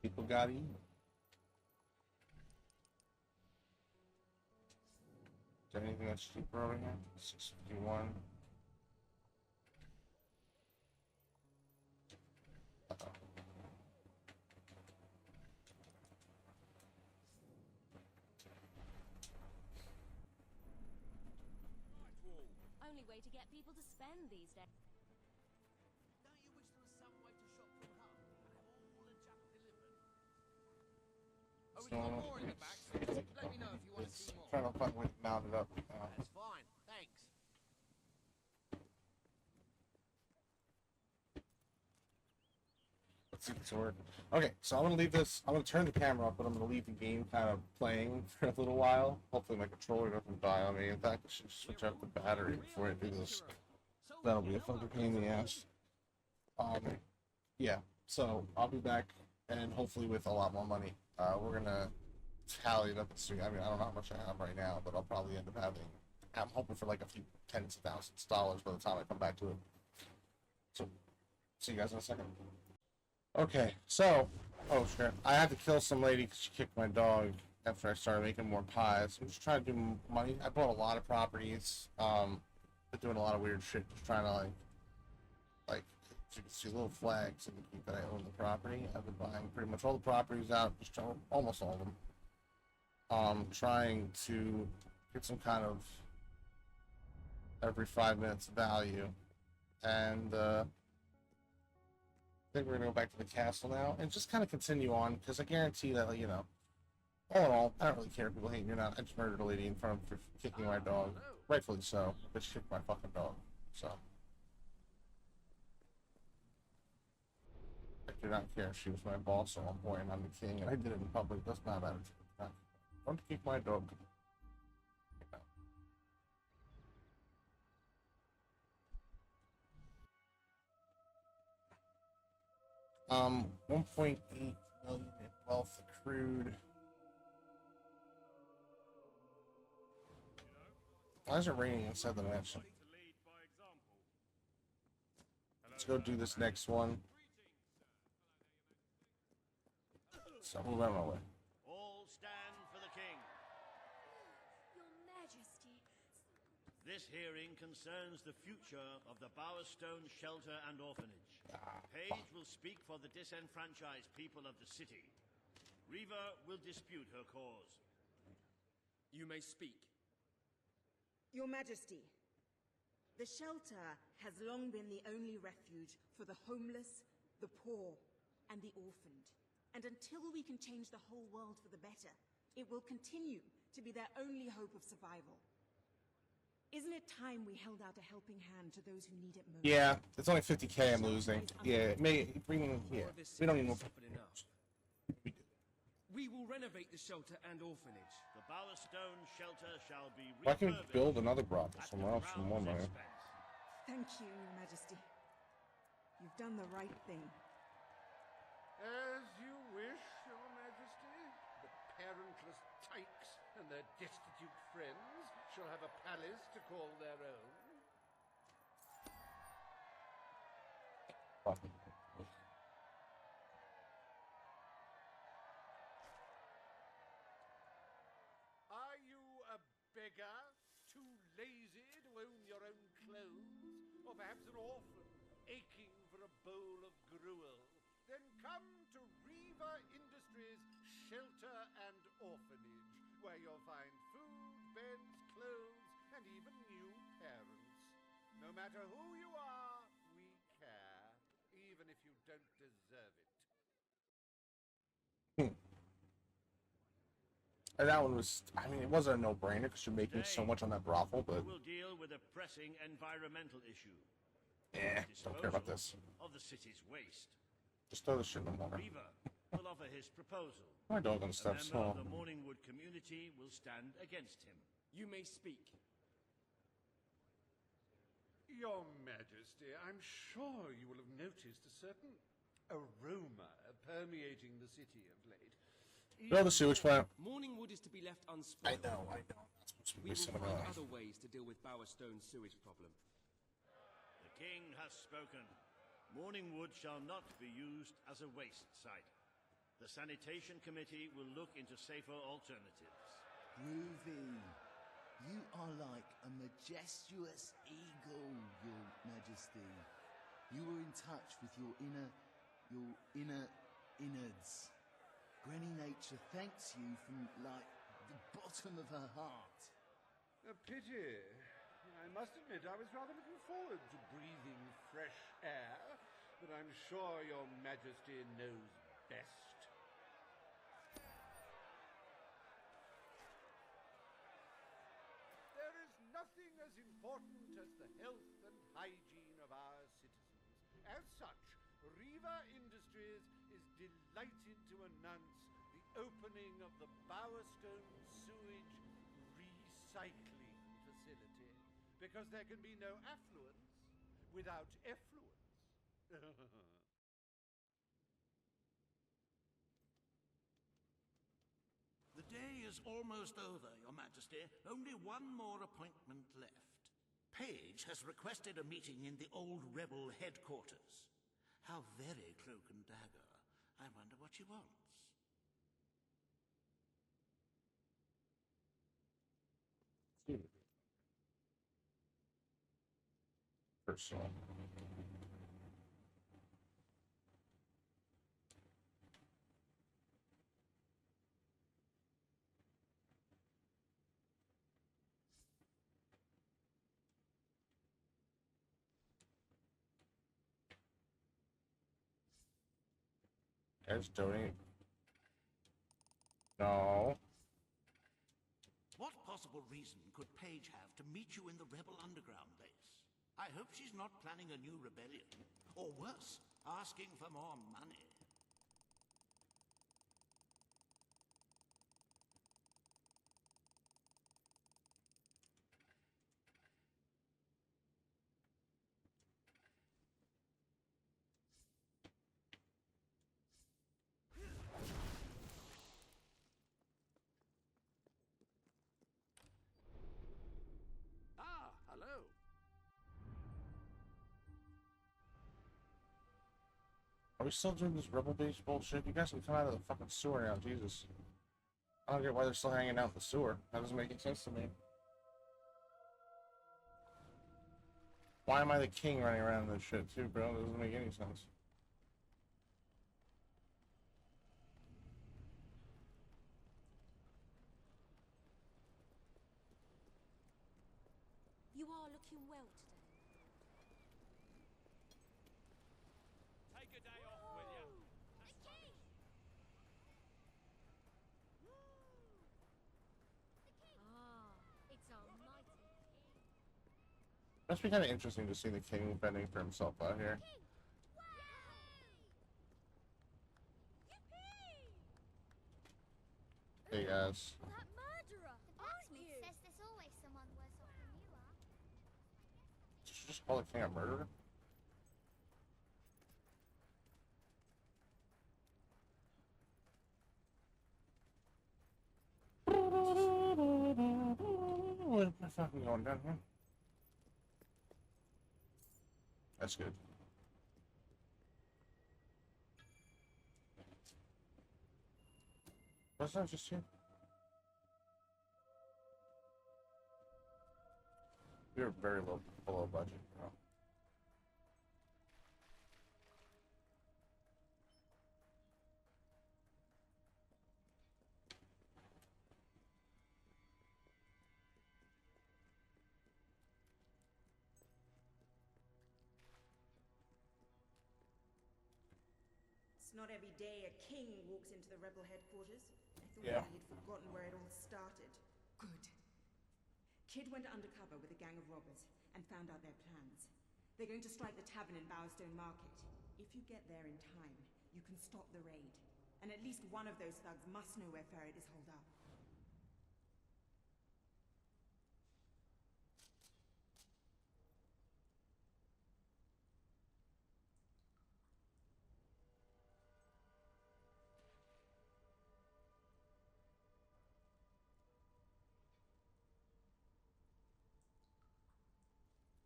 People got eat. Is there anything that's cheaper over here? 651. Uh-oh. Only way to get people to spend these days. Don't you wish there was some way to shop from home and have all the junk delivered? Oh, we got more in the back, so let me know if you want to see more. Trying to find a way to mount it up. That's fine, thanks. Let's see if it's working. Okay, so I'm gonna leave this. I'm gonna turn the camera up, but I'm gonna leave the game kind of playing for a little while. Hopefully, my controller doesn't die on me. In fact, I should switch out the battery before I do this. That'll be a fucking pain in the ass. Yeah. So I'll be back, and hopefully with a lot more money. We're gonna tally it up and see. I mean, I don't know how much I have right now, but I'll probably end up having. I'm hoping for like a few tens of thousands of dollars by the time I come back to it. So, see you guys in a second. Okay, so, oh shit, I had to kill some lady because she kicked my dog after I started making more pies. I'm just trying to do money. I bought a lot of properties, been doing a lot of weird shit, just trying to like, so you can see little flags indicate that I own the property. I've been buying pretty much all the properties out, just almost all of them. Trying to get some kind of every 5 minutes value, and, I think we're gonna go back to the castle now and just kind of continue on because I guarantee that, you know, all in all, I don't really care if people hate me or not. I just murdered a lady in front of for kicking my dog, rightfully so. But she kicked my fucking dog, so I do not care. She was my boss at one point, and I'm the king, and I did it in public. That's not matter. Don't kick my dog. 1.8 million in wealth accrued. Why is it raining inside the mansion? Let's go do this next one. So move out of my way. All stand for the king. Your Majesty. This hearing concerns the future of the Bowerstone Shelter and Orphanage. Page will speak for the disenfranchised people of the city. Reaver will dispute her cause. You may speak. Your Majesty, the shelter has long been the only refuge for the homeless, the poor, and the orphaned. And until we can change the whole world for the better, it will continue to be their only hope of survival. Isn't it time we held out a helping hand to those who need it most? Yeah, it's only 50K I'm losing. Yeah, it may bring. Yeah, we don't need more. We will renovate the shelter and orphanage. The Bowerstone Shelter shall be Why can't we build another brothel somewhere else for more money? Thank you, Your Majesty. You've done the right thing. As you wish, Your Majesty. The parentless tykes and their destitute friends shall have a palace to call their own. Fucking. Are you a beggar, too lazy to own your own clothes? Or perhaps an orphan, aching for a bowl of gruel? Then come to Reaver Industries Shelter and Orphanage, where you'll find food, beds, clothes, and even new parents. No matter who you are, we care, even if you don't deserve it. And that one was, I mean, it wasn't a no-brainer because you're making so much on that brothel, but... We'll deal with a pressing environmental issue. Don't care about this. Of the city's waste. Just throw the shit in the water. Reaver will offer his proposal. My dog on the steps. A member of the Morningwood community will stand against him. You may speak. Your Majesty, I'm sure you will have noticed a certain aroma permeating the city of late. Build a sewage plant. Morningwood is to be left unspoiled. I know. That's what's We will missing find about it. other ways to deal with Bowerstone's sewage problem. The king has spoken. Morningwood shall not be used as a waste site. The sanitation committee will look into safer alternatives. Groovy. You are like a majestuous eagle, Your Majesty. You were in touch with your inner innards. Granny Nature thanks you from, like, the bottom of her heart. A pity. I must admit I was rather looking forward to breathing fresh air, but I'm sure Your Majesty knows best. There is nothing as important as the health and hygiene of our citizens. As such, Reaver Industries is delighted to announce the opening of the Bowerstone Sewage Recycling Facility, because there can be no affluence without effluence. The day is almost over, Your Majesty. Only one more appointment left. Pegg has requested a meeting in the old rebel headquarters. How very cloak and dagger. I wonder what she wants. Personal. Guys, donate. No. What possible reason could Pegg have to meet you in the rebel underground base? I hope she's not planning a new rebellion. Or worse, asking for more money. Ah, hello. Are we still doing this rebel base bullshit? You guys can come out of the fucking sewer now, Jesus. I don't get why they're still hanging out in the sewer. That doesn't make any sense to me. Why am I the king running around this shit too, bro? That doesn't make any sense. You are looking well today. Take a day off, will ya? It's our mighty king. Must be kind of interesting to see the king fending for himself out here. Hey guys. That murderer! The blacksmith says there's always someone worse off than you are. Did you just call the king a murderer? Where's my fucking going down here? That's good. Wasn't that just you? We were very low below budget, bro. It's not every day a king walks into the rebel headquarters. I thought Yeah. he'd forgotten where it all started. Good. Kid went undercover with a gang of robbers and found out their plans. They're going to strike the tavern in Bowerstone Market. If you get there in time, you can stop the raid. And at least one of those thugs must know where Ferret is holed up.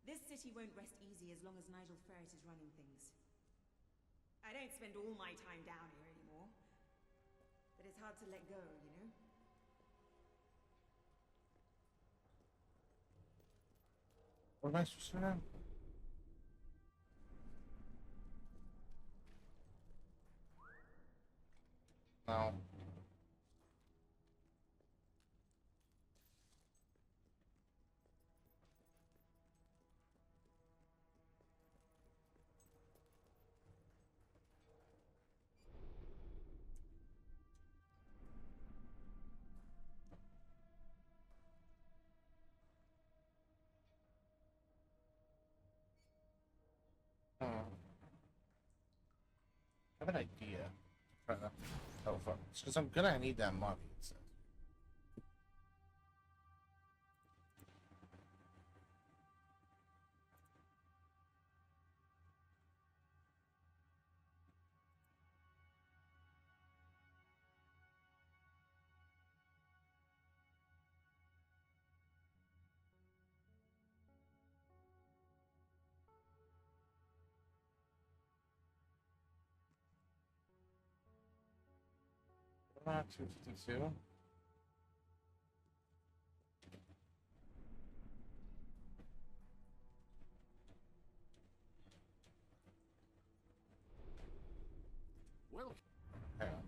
This city won't rest easy as long as Nigel Ferret is running things. I don't spend all my time down here anymore. But it's hard to let go, you know? What am I supposed to do now? No. I have an idea. Oh fuck! Because I'm gonna need that money. It says. Not 252. Well, Hang on.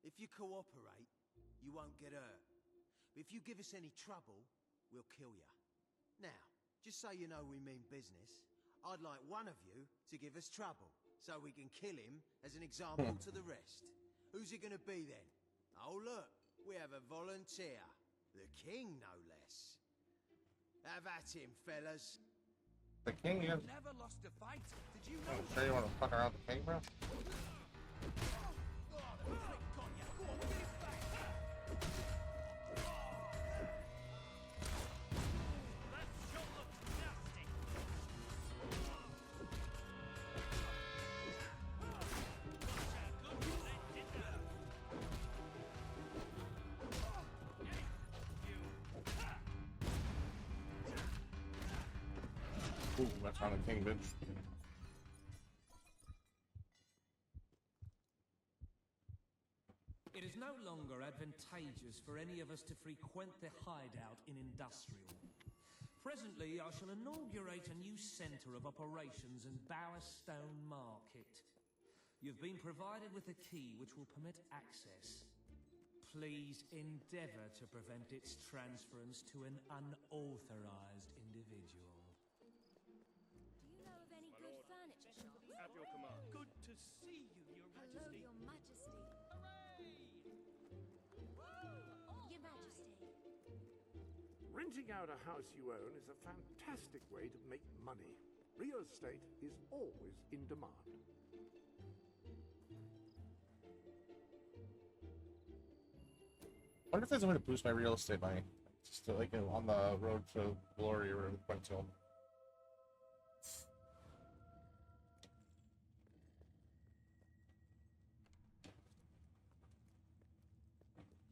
If you cooperate, you won't get hurt. But if you give us any trouble, we'll kill you. Now, just so you know we mean business, I'd like one of you to give us trouble, so we can kill him as an example to the rest. Who's it gonna be then? Oh look, we have a volunteer. The king, no less. Have at him, fellas. The king is. Never lost a fight. Did you Oh, know? sure you want to fuck around with the king, bro? Ooh, that's on the king, bitch. It is no longer advantageous for any of us to frequent the hideout in Industrial. Presently, I shall inaugurate a new centre of operations in Bowerstone Market. You've been provided with a key which will permit access. Please endeavor to prevent its transference to an unauthorized individual. Do you know of any good furniture shops? At your command. Good to see you, Your Hello, Majesty. Your Majesty. Your Majesty. Renting out a house you own is a fantastic way to make money. Real estate is always in demand. I wonder if there's a way to boost my real estate money. Just to, like, on the road to glory or went to.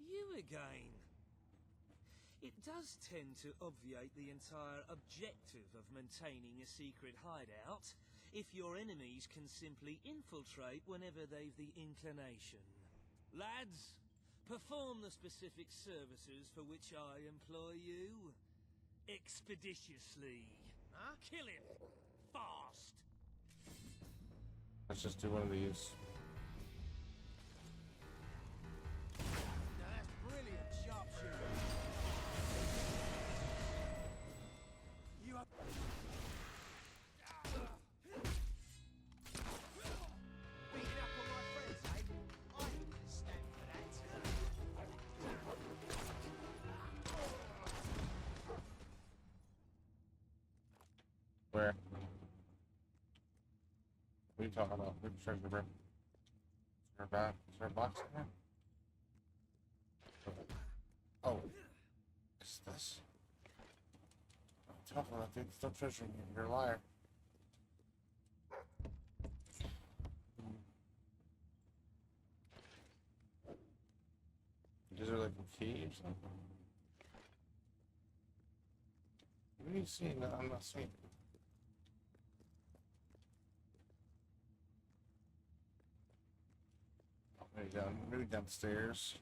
You again. It does tend to obviate the entire objective of maintaining a secret hideout if your enemies can simply infiltrate whenever they've the inclination. Lads, perform the specific services for which I employ you. Expeditiously. Huh? Kill him. Fast. Let's just do one of these. Now that's brilliant sharpshooter. You are... Beating up on my friends, eh? I wouldn't stand for that. Where? What are you talking about? Which treasure room? Is there a back? Is there a box in there? Oh. What's this? Tough on that dude. Still treasure. You're a liar. Is there like a key or something? What are you seeing that I'm not seeing? Maybe downstairs.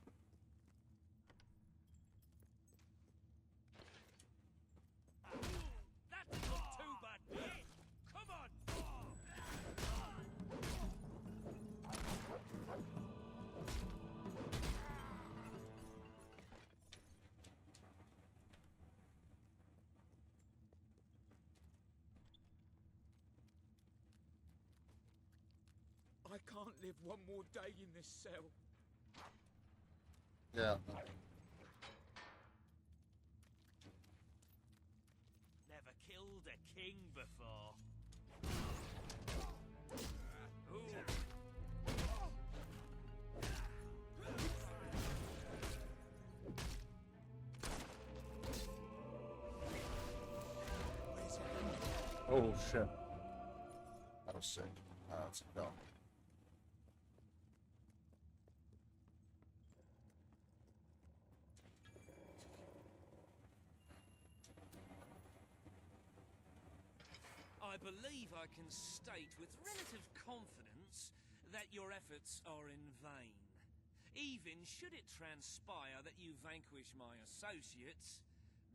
That's not too bad. Come on. I can't live one more day in this cell. Yeah. Never killed a king before. Oh shit. That was sick. Let's go. I believe I can state with relative confidence that your efforts are in vain. Even should it transpire that you vanquish my associates,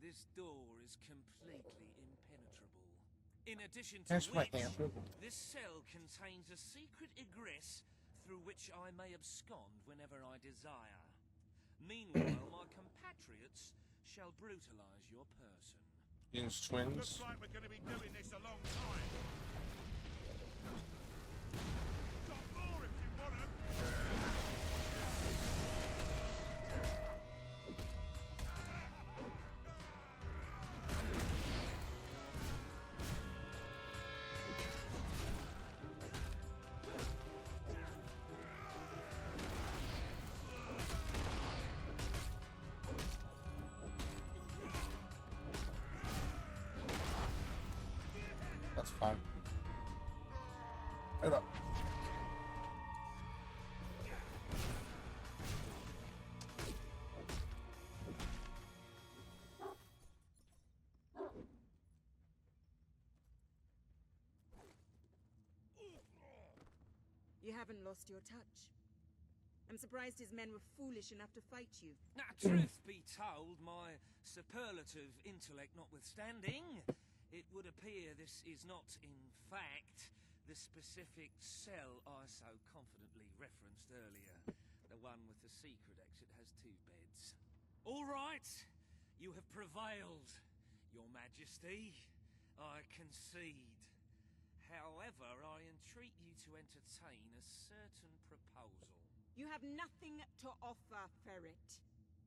this door is completely impenetrable. In addition to which, this cell contains a secret egress through which I may abscond whenever I desire. Meanwhile, my compatriots shall brutalize your person. These twins. Looks like we're going to be doing this a long time. Got more if you want 'em. That's fine. Head up. You haven't lost your touch. I'm surprised his men were foolish enough to fight you. Now, truth be told, my superlative intellect notwithstanding, it would appear this is not, in fact, the specific cell I so confidently referenced earlier. The The one with the secret exit has 2 beds. All right, you have prevailed, Your Majesty. I concede. However, I entreat you to entertain a certain proposal. You have nothing to offer, Ferret.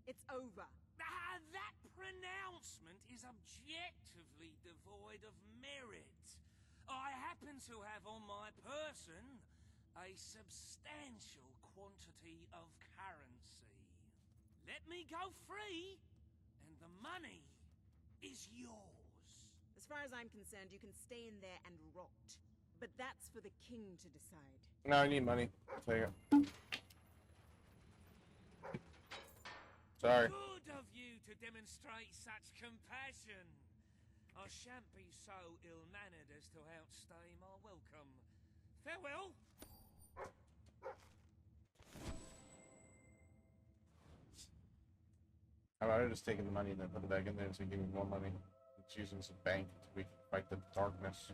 It's over. Ah, that pronouncement is objectively devoid of merit. I happen to have on my person a substantial quantity of currency. Let me go free, and the money is yours. As far as I'm concerned, you can stay in there and rot. But that's for the king to decide. No, I need money. I'll take it. Sorry. Good of you to demonstrate such compassion. I shan't be so ill-mannered as to outstay my welcome. Farewell. I would have just taken the money and then put it back in there so give me more money. It's using some bank so we can fight the darkness.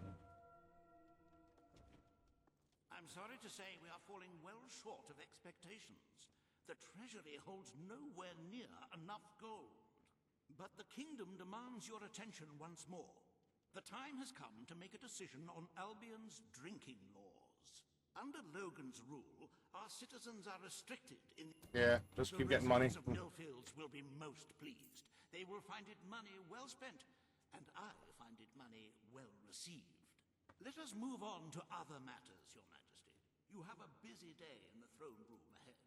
I'm sorry to say we are falling well short of expectations. The treasury holds nowhere near enough gold. But the kingdom demands your attention once more. The time has come to make a decision on Albion's drinking laws. Under Logan's rule, our citizens are restricted in... Yeah, just keep getting money. The residents of Millfields will be most pleased. They will find it money well spent, and I find it money well received. Let us move on to other matters, Your Majesty. You have a busy day in the throne room ahead.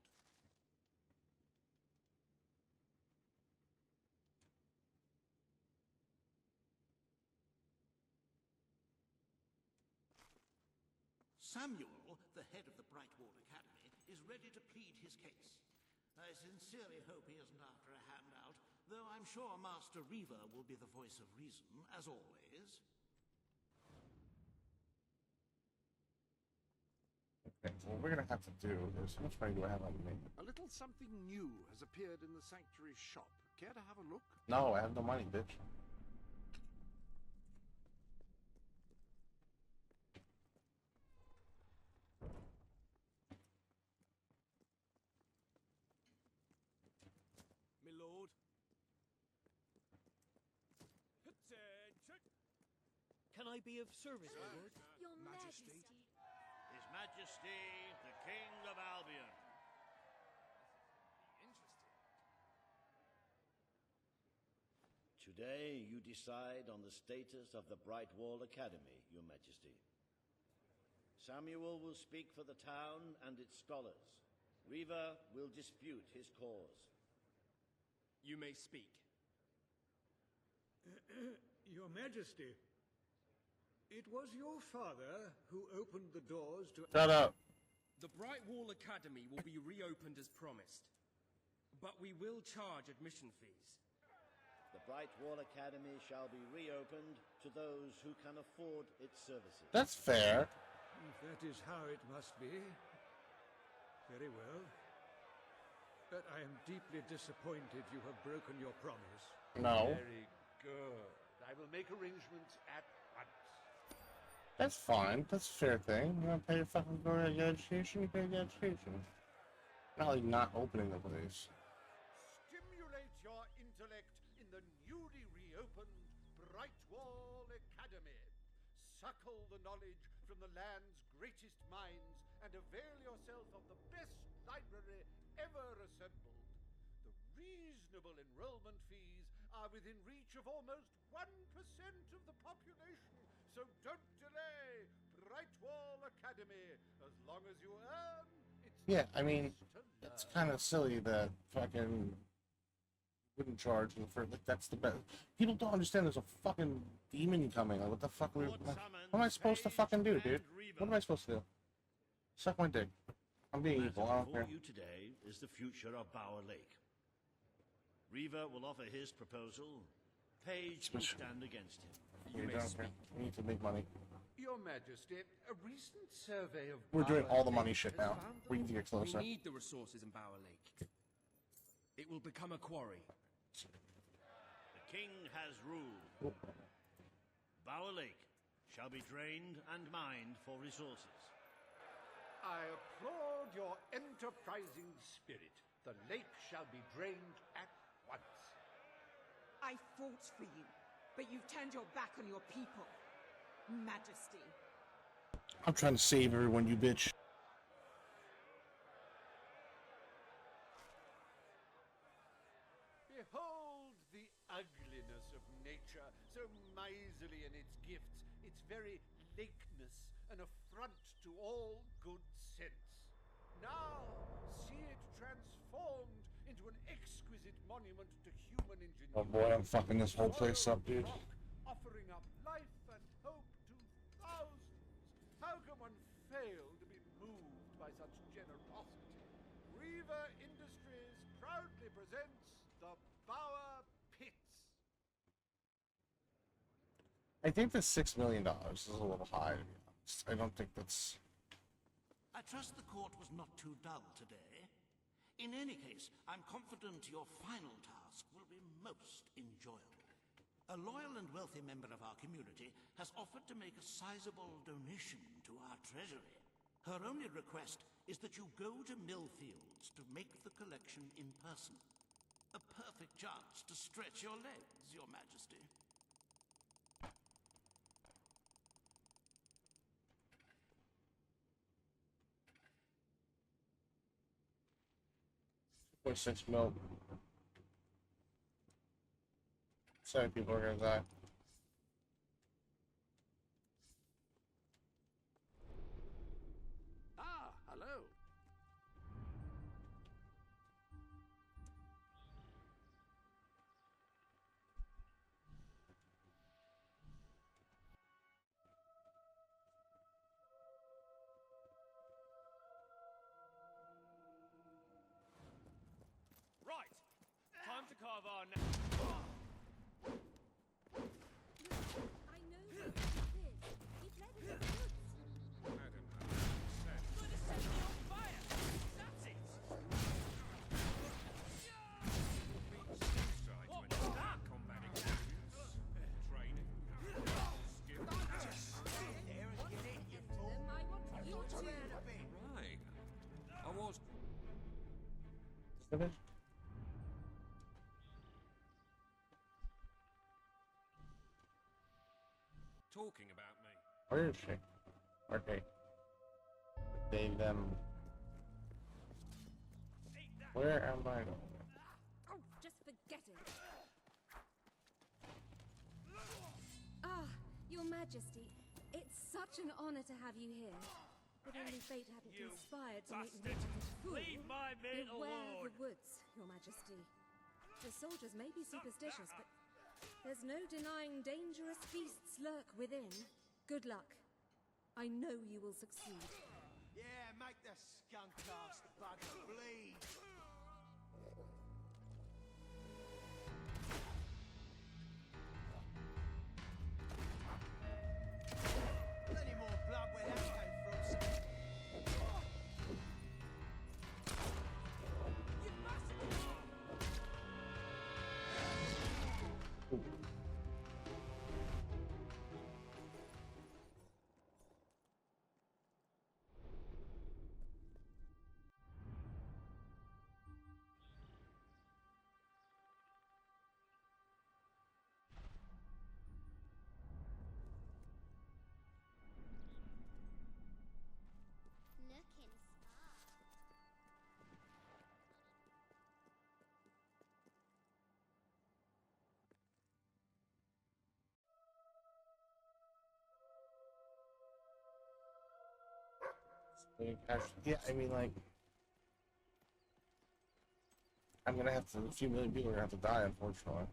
Samuel, the head of the Brightwall Academy, is ready to plead his case. I sincerely hope he isn't after a handout, though I'm sure Master Reaver will be the voice of reason, as always. Okay, so what we're gonna have to do is, how much money do I have on me? A little something new has appeared in the sanctuary shop. Care to have a look? No, I have no money, bitch. My lord. Can I be of service, my lord? Your Majesty. His Majesty, the King of Albion. Today, you decide on the status of the Brightwall Academy, Your Majesty. Samuel will speak for the town and its scholars. Reaver will dispute his cause. You may speak. Your Majesty, it was your father who opened the doors to... Shut up. The Brightwall Academy will be reopened as promised, but we will charge admission fees. The Brightwall Academy shall be reopened to those who can afford its services. That's fair. If that is how it must be, very well. But I am deeply disappointed you have broken your promise. No. Very good. I will make arrangements at once. That's fine. That's a fair thing. You want to pay your fucking go to your education? You pay your education. Not like not opening the place. Stimulate your intellect in the newly reopened Brightwall Academy. Suckle the knowledge from the land's greatest minds and avail yourself of the best library ever assembled. The reasonable enrollment fees are within reach of almost 1% of the population, so don't delay. Brightwall Academy, as long as you earn, it's... Yeah, I mean, it's kind of silly that fucking wouldn't charge them for, like, that's the best. People don't understand there's a fucking demon coming. Like, what the fuck what am I supposed to fucking do, dude? What am I supposed to do? Suck my dick. I'm being evil, I don't care. Before you today is the future of Bower Lake. Reaver will offer his proposal. Page will stand against him. We don't care. We need to make money. Your Majesty, a recent survey of... We're doing Bower all the Lake money shit has now. found We need to get closer. We need the resources in Bower Lake. It will become a quarry. The king has ruled. Bower Lake shall be drained and mined for resources. I applaud your enterprising spirit. The lake shall be drained at once. I fought for you, but you've turned your back on your people. Majesty. I'm trying to save everyone, you bitch. Behold the ugliness of nature, so miserly in its gifts, its very lakeness, an affront to all good sense. Now, see it transformed into an exquisite monument to human ingenuity. Oh boy, I'm fucking this whole place up, dude. Offering up life and hope to thousands. How can one fail to be moved by such generosity? Reaver Industries proudly presents the Bower Pits. I think the $6 million is a little high, to be honest. I don't think that's... I trust the court was not too dull today. In any case, I'm confident your final task will be most enjoyable. A loyal and wealthy member of our community has offered to make a sizable donation to our treasury. Her only request is that you go to Millfields to make the collection in person. A perfect chance to stretch your legs, Your Majesty. $6 million. 7 people are gonna die. Ah, hello. Right! Time to carve our I know what he did. He fled into the woods. Madam, good to set me on fire! That's it! What was that? Combat experience, training, skill. There and get in, you fool. I want you to. Right. I was... Finish? Talking about me. Where is she? Okay. Save them. Where am I going? Oh, just forget it. Ah, Your Majesty, it's such an honor to have you here. But only fate hadn't You conspired to make bastard. me a fool. Leave my men Beware alone. the woods, Your Majesty. The soldiers may be superstitious, but there's no denying dangerous beasts lurk within. Good luck. I know you will succeed. Yeah, make the skunk-ass bugger bleed. Plenty more blood where that came from, son. You must... Looking smart. Yeah, I mean, like, I'm gonna have to. A few million people are gonna have to die, unfortunately.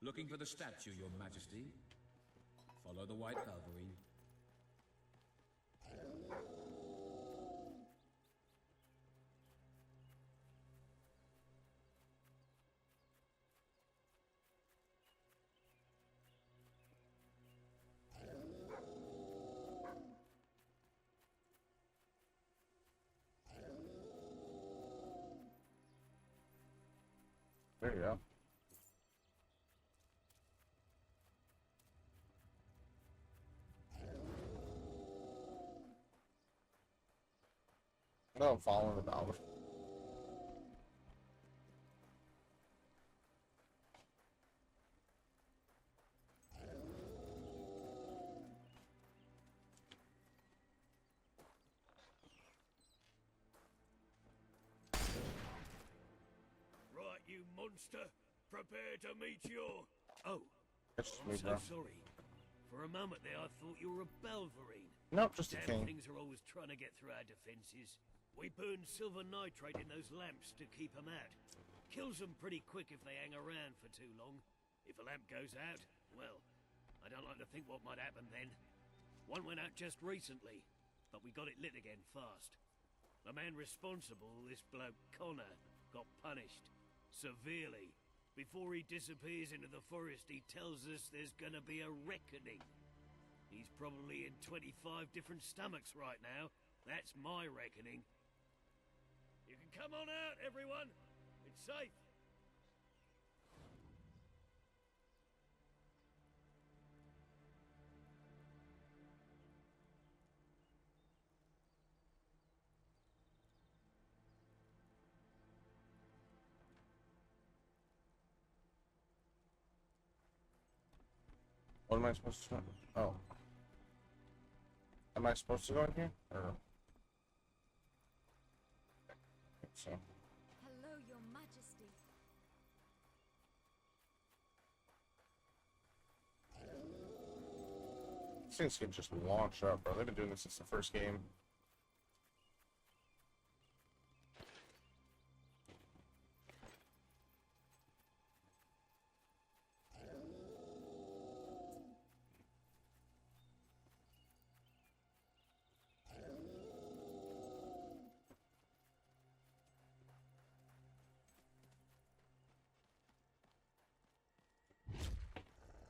Looking for the statue, Your Majesty. Follow the White Cavalry. There you go. No, I'm following the dollar. Right, you monster. Prepare to meet your... Oh, That's I'm me, so bro. sorry. For a moment there, I thought you were a Belverine. Nope, just a Damn king. things are always trying to get through our defenses. We burn silver nitrate in those lamps to keep them out. Kills them pretty quick if they hang around for too long. If a lamp goes out, well, I don't like to think what might happen then. One went out just recently, but we got it lit again fast. The man responsible, this bloke Connor, got punished. Severely. Before he disappears into the forest, he tells us there's gonna be a reckoning. He's probably in 25 different stomachs right now. That's my reckoning. You can come on out, everyone. It's safe. What am I supposed to do? Oh. Am I supposed to go in here? Or... I think so. Hello, Your Majesty. These things can just launch up, bro. They've been doing this since the first game.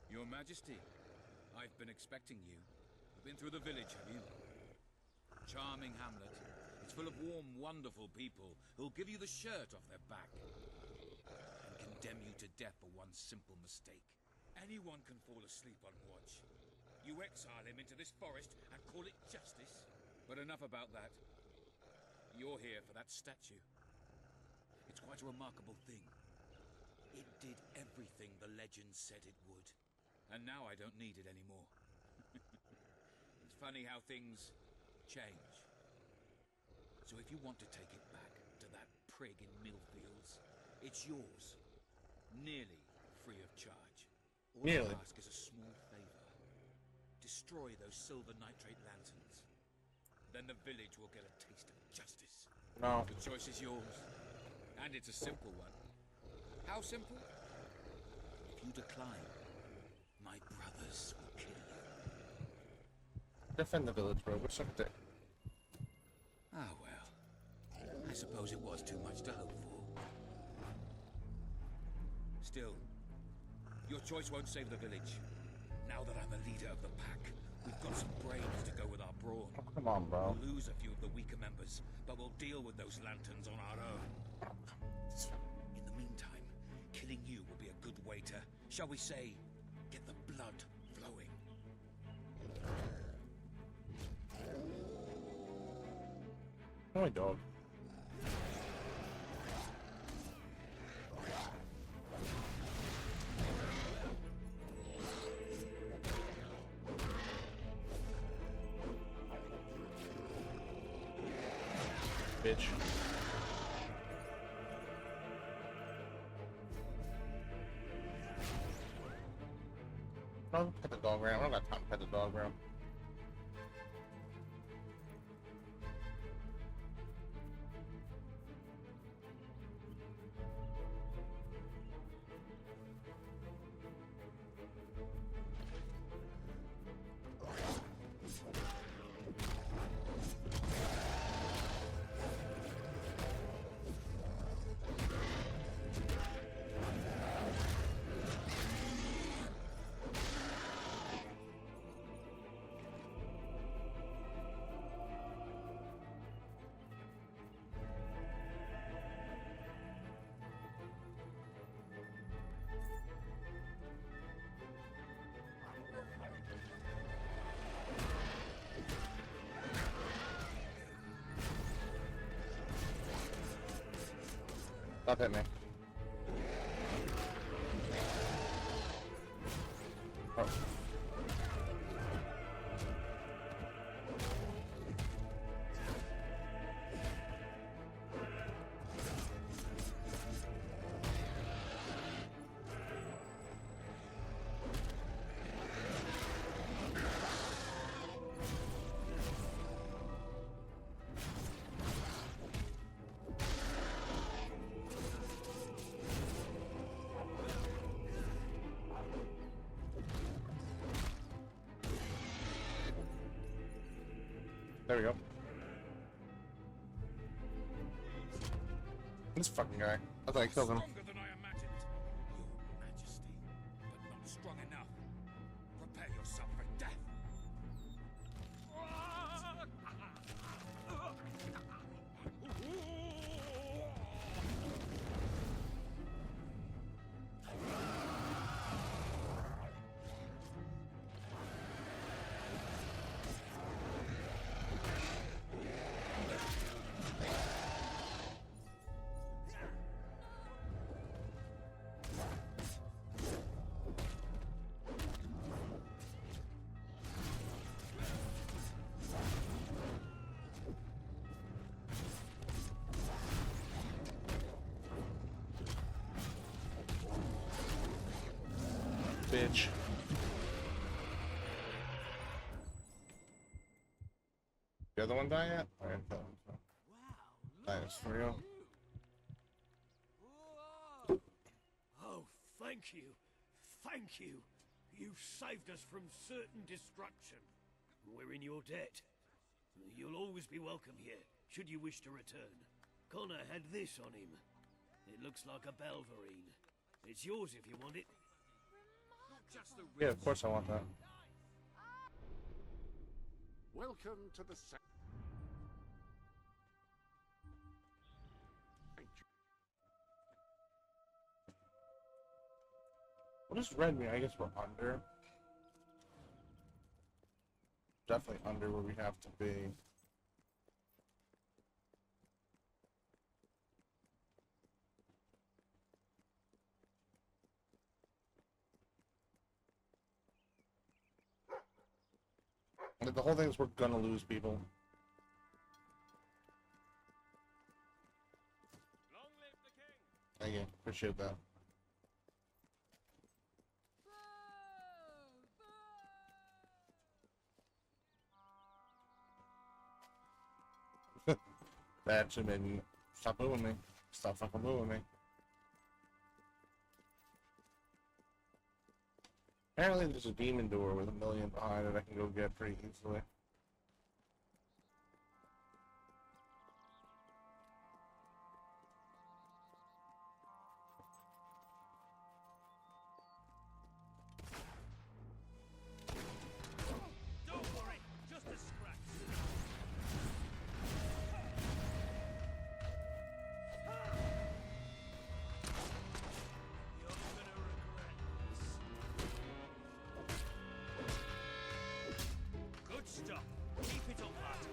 Your Majesty, I've been expecting you. You've been through the village, have you? Charming hamlet. It's full of warm, wonderful people who'll give you the shirt off their back and condemn you to death for one simple mistake. Anyone can fall asleep on watch. You exile him into this forest and call it justice? But enough about that. You're here for that statue. It's quite a remarkable thing. It did everything the legend said it would. And now I don't need it anymore. It's funny how things change. So if you want to take it back to that prig in Millfields, it's yours. Nearly free of charge. All Nearly. I ask is a small favor. Destroy those silver nitrate lanterns. Then the village will get a taste of justice. No. The choice is yours. And it's a simple one. How simple? If you decline, my brothers will kill you. Defend the village, bro. We're some dick. Ah, well. I suppose it was too much to hope for. Still, your choice won't save the village. Now that I'm a leader of the pack, we've got some brains to go with our brawn. Oh, come on, bro. We'll lose a few of the weaker members, but we'll deal with those lanterns on our own. In the meantime, killing you will be a good way to, shall we say, get the blood flowing. Oh, my dog. Bitch. Don't pet the dog around. I don't got time to pet the dog around. Stop hitting me. Oh. There we go. This fucking guy. I thought I killed him. Stronger than I imagined. Your Majesty, but not strong enough. Prepare yourself for death. Bitch. The other one die yet? I didn't kill him. So. Nice. For real. Oh, thank you. Thank you. You saved us from certain destruction. We're in your debt. You'll always be welcome here, should you wish to return. Connor had this on him. It looks like a Belverine. It's yours if you want it. Yeah, of course I want that. Welcome to the What does red mean? I guess we're under. Definitely under where we have to be. The whole thing is we're gonna lose people. Long live the king. Thank you. Appreciate that. That actually made me stop moving me. Stop fucking moving me. Apparently there's a demon door with 1,000,000 behind it I can go get pretty easily. Don't worry, just a scratch. You're gonna regret this. Good stuff. Keep it up, lad.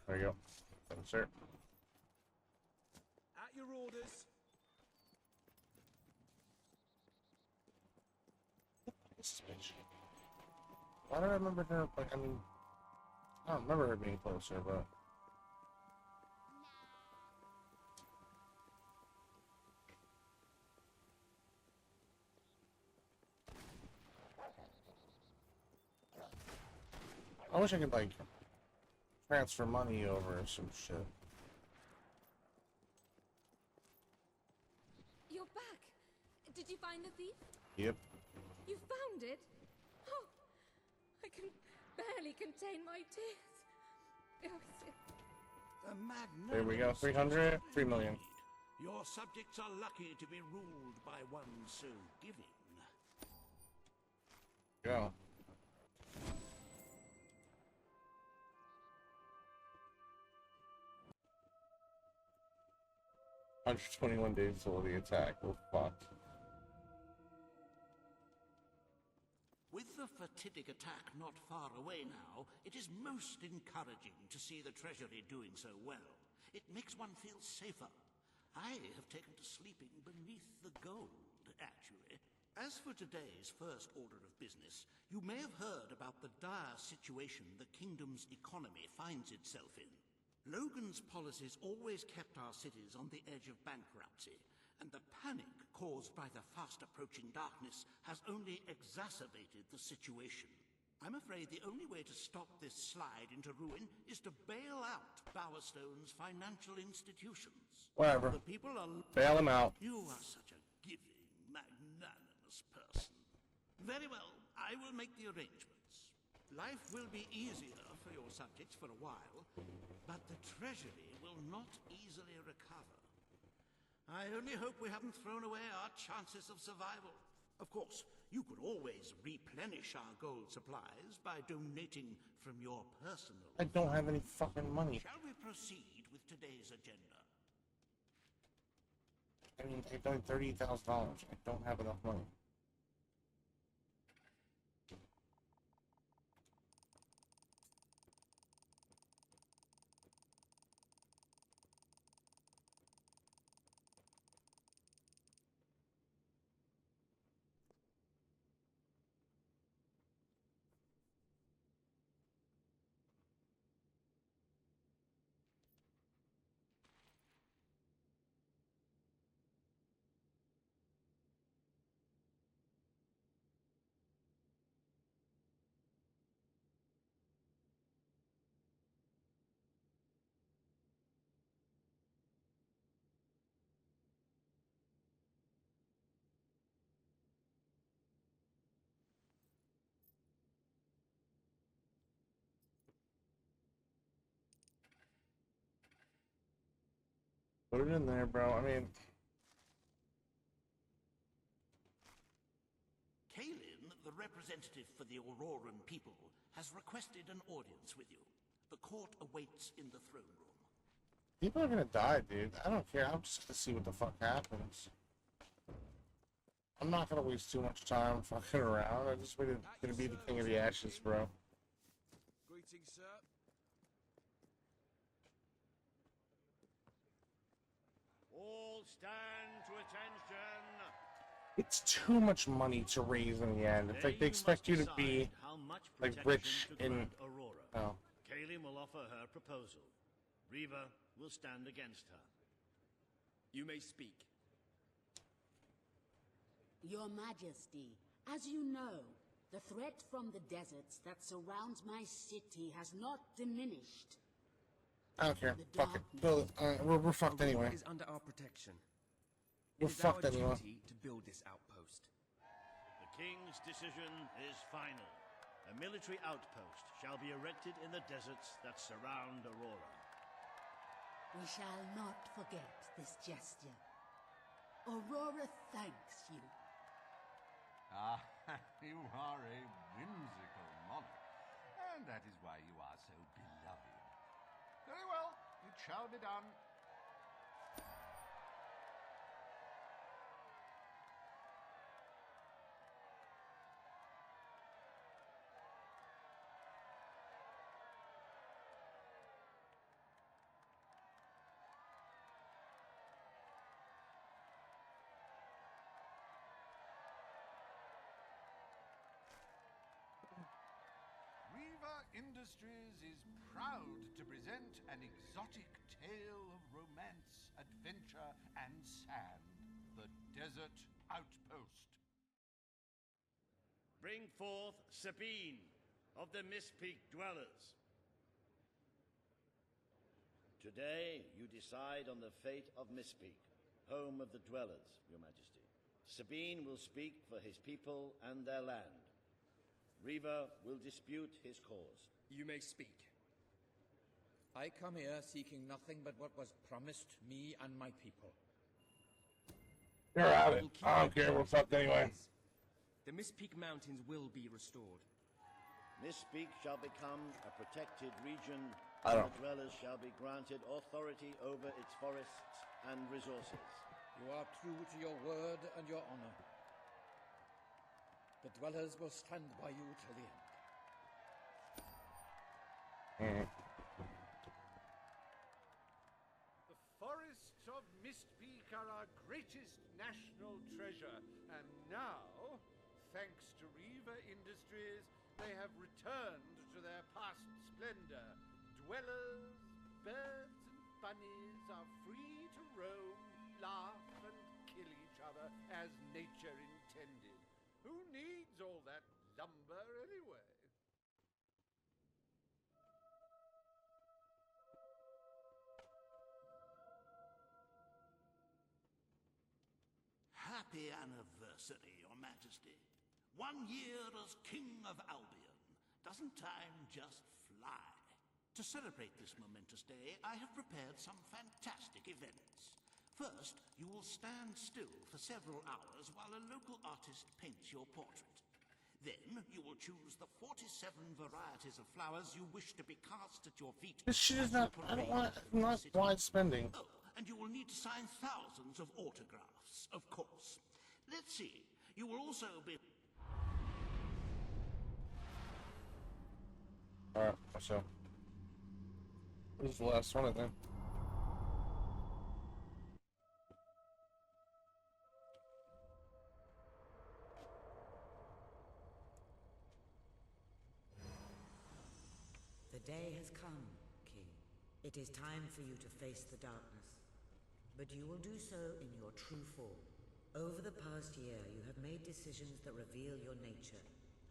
There you go. Thanks, sir. At your orders. This bitch. Why do I remember her? Like, I mean, I don't remember her being closer, but. I wish I could, like, transfer money over or some shit. You're back. Did you find the thief? Yep. You found it? Oh, I can barely contain my tears. Oh, There we go. 300, 3 million. Your subjects are lucky to be ruled by one so giving. Go. $121 days till the attack. We're fucked. a fatidic attack not far away now, it is most encouraging to see the Treasury doing so well. It makes one feel safer. I have taken to sleeping beneath the gold, actually. As for today's first order of business, you may have heard about the dire situation the kingdom's economy finds itself in. Logan's policies always kept our cities on the edge of bankruptcy, and the panic caused by the fast-approaching darkness has only exacerbated the situation. I'm afraid the only way to stop this slide into ruin is to bail out Bowerstone's financial institutions. Whatever. The people are... Bail them out. You are such a giving, magnanimous person. Very well, I will make the arrangements. Life will be easier for your subjects for a while, but the Treasury will not easily recover. I only hope we haven't thrown away our chances of survival. Of course, you could always replenish our gold supplies by donating from your personal... I don't have any fucking money. Shall we proceed with today's agenda? I mean, I don't $30,000. I don't have enough money. Put it in there, bro. I mean... Kalin, the representative for the Auroran people, has requested an audience with you. The court awaits in the throne room. People are gonna die, dude. I don't care. I'm just gonna see what the fuck happens. I'm not gonna waste too much time fucking around. I just waited gonna be the king of the ashes, bro. Greetings, sir. All stand to attention. It's too much money to raise in the end. It's like they expect you to be like rich in. Oh. Kalin will offer her proposal. Reaver will stand against her. You may speak. Your Majesty, as you know, the threat from the deserts that surrounds my city has not diminished. I don't care. Fuck it. Build it. We're fucked anyway. Is under our protection. We're fucked anyway. It is our duty to build this outpost. The king's decision is final. A military outpost shall be erected in the deserts that surround Aurora. We shall not forget this gesture. Aurora thanks you. Ah, you are a whimsical monarch, and that is why you are so beloved. Very well, it shall be done. Reaver Industries is proud to present an exotic tale of romance, adventure, and sand. The Desert Outpost. Bring forth Sabine of the Mistpeak Dwellers. Today, you decide on the fate of Mistpeak, home of the Dwellers, Your Majesty. Sabine will speak for his people and their land. Reaver will dispute his cause. You may speak. I come here seeking nothing but what was promised me and my people. You're at it. I don't care. We're fucked anyway. The Mistpeak Mountains will be restored. Mistpeak shall become a protected region, I and don't. the Dwellers shall be granted authority over its forests and resources. You are true to your word and your honor. The dwellers will stand by you till the end. The forests of Mistpeak are our greatest national treasure, and now, thanks to Reaver Industries, they have returned to their past splendor. Dwellers, birds, and bunnies are free to roam, laugh, and kill each other as nature intended. Who needs all that lumber anyway? Happy anniversary, Your Majesty. 1 year as King of Albion. Doesn't time just fly? To celebrate this momentous day, I have prepared some fantastic events. First, you will stand still for several hours while a local artist paints your portrait. Then, you will choose the 47 varieties of flowers you wish to be cast at your feet. This shit is not, I don't want, not wide spending. Oh, and you will need to sign thousands of autographs, of course. Let's see, you will also be... Alright, so. This is the last one, I think. The day has come, King. It is time for you to face the darkness. But you will do so in your true form. Over the past year, you have made decisions that reveal your nature,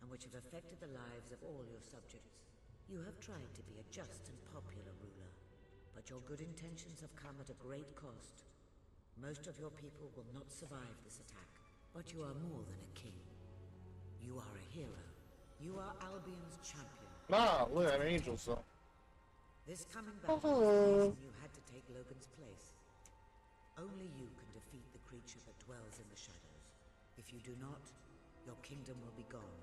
and which have affected the lives of all your subjects. You have tried to be a just and popular ruler, but your good intentions have come at a great cost. Most of your people will not survive this attack, but you are more than a king. You are a hero. You are Albion's champion. Nah, look at angels though. This coming battle was the reason you had to take Logan's place. Only you can defeat the creature that dwells in the shadows. If you do not, your kingdom will be gone,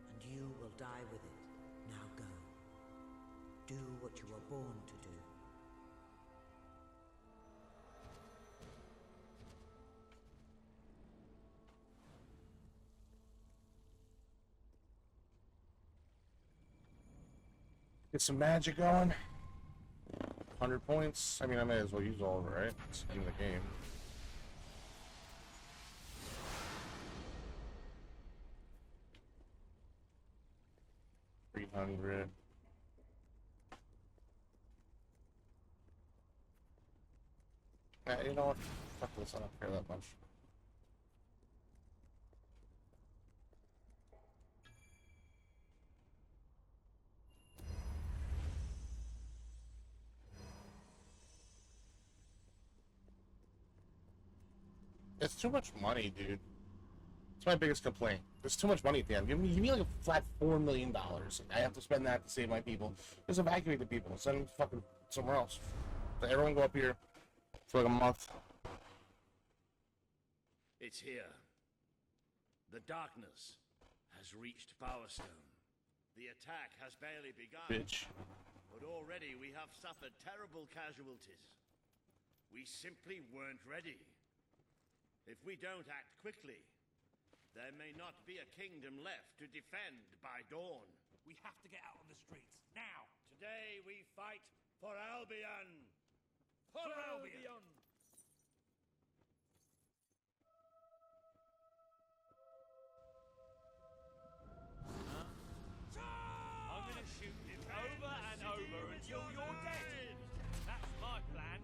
and you will die with it. Now go. Do what you were born to do. Get some magic going. 100 points. I mean, I may as well use all of it, right? It's in the game. $300. You know what? Fuck this, I don't care that much. It's too much money, dude. It's my biggest complaint. There's too much money at the end. Give me like a flat $4 million. I have to spend that to save my people. Just evacuate the people. Send them fucking somewhere else. Let everyone go up here for like a month. It's here. The darkness has reached Power Stone. The attack has barely begun. Bitch. But already we have suffered terrible casualties. We simply weren't ready. If we don't act quickly, there may not be a kingdom left to defend by dawn. We have to get out on the streets, now! Today we fight for Albion! For Albion! I'm gonna shoot him over and over until you're dead! That's my plan.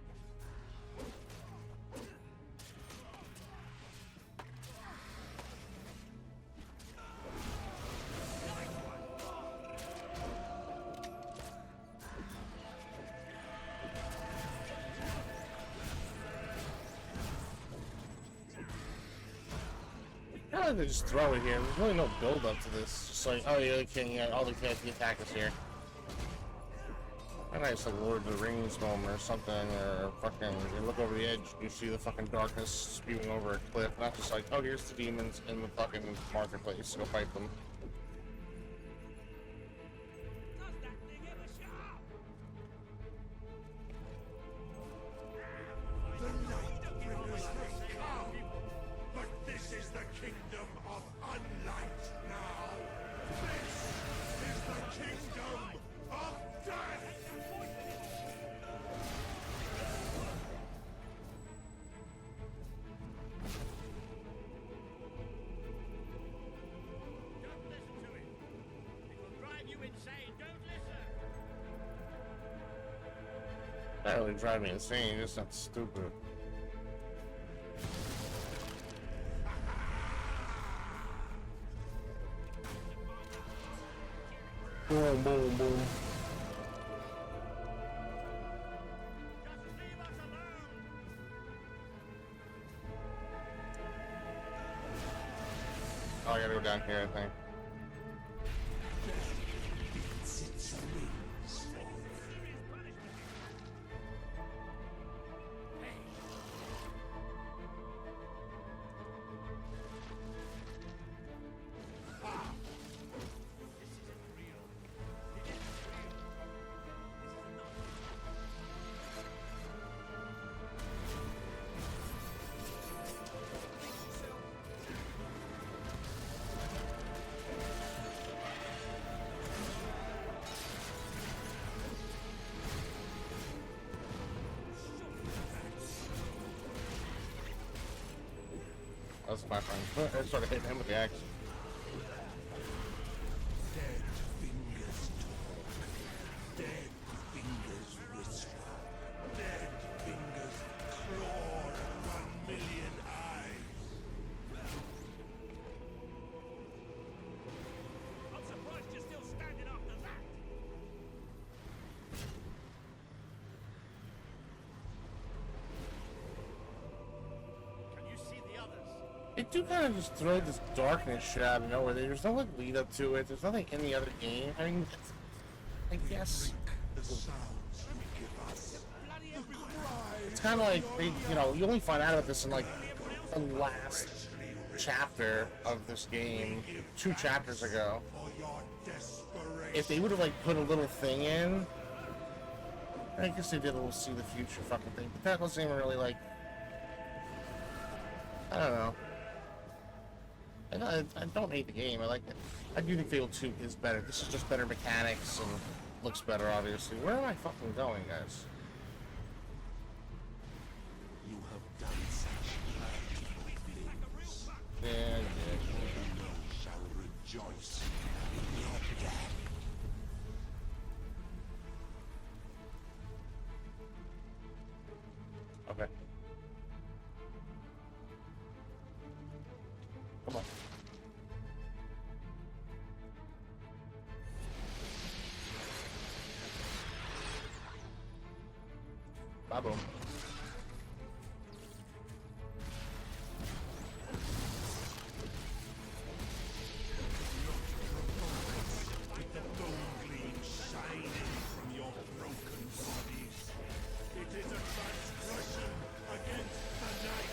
How did they just throw it here? There's really no build up to this. Just like, oh yeah, king, all the attack is here. A nice like Lord of the Rings moment or something, or fucking you look over the edge and you see the fucking darkness spewing over a cliff. Not just like, oh here's the demons in the fucking marketplace, go fight them. But this is the kingdom of unlight That really drive me insane. It's not stupid. Boom, boom, boom. Oh, I gotta go down here, I think. That's my friend. I sort of hit him with the axe. Dead fingers talk. Dead fingers whisper. Dead fingers claw at 1 million eyes. I'm surprised you're still standing after that. Can you see the others? They do kind of just throw this darkness shit out of nowhere. There's no like lead up to it. There's nothing in the other game. I mean, I guess it's kind of like they, you know, you only find out about this in like the last chapter of this game, 2 chapters ago. If they would have like put a little thing in, I guess they did a little see the future fucking thing. But that wasn't even really like, I don't know. I don't hate the game. I like it. I do think Fable 2 is better. This is just better mechanics and looks better, obviously. Where am I fucking going, guys? You have done such things. Yeah. You shall rejoice in your death. Okay. Come on. Bye, boom. With the bone gleam shining from your broken bodies. It is a transgression against the night.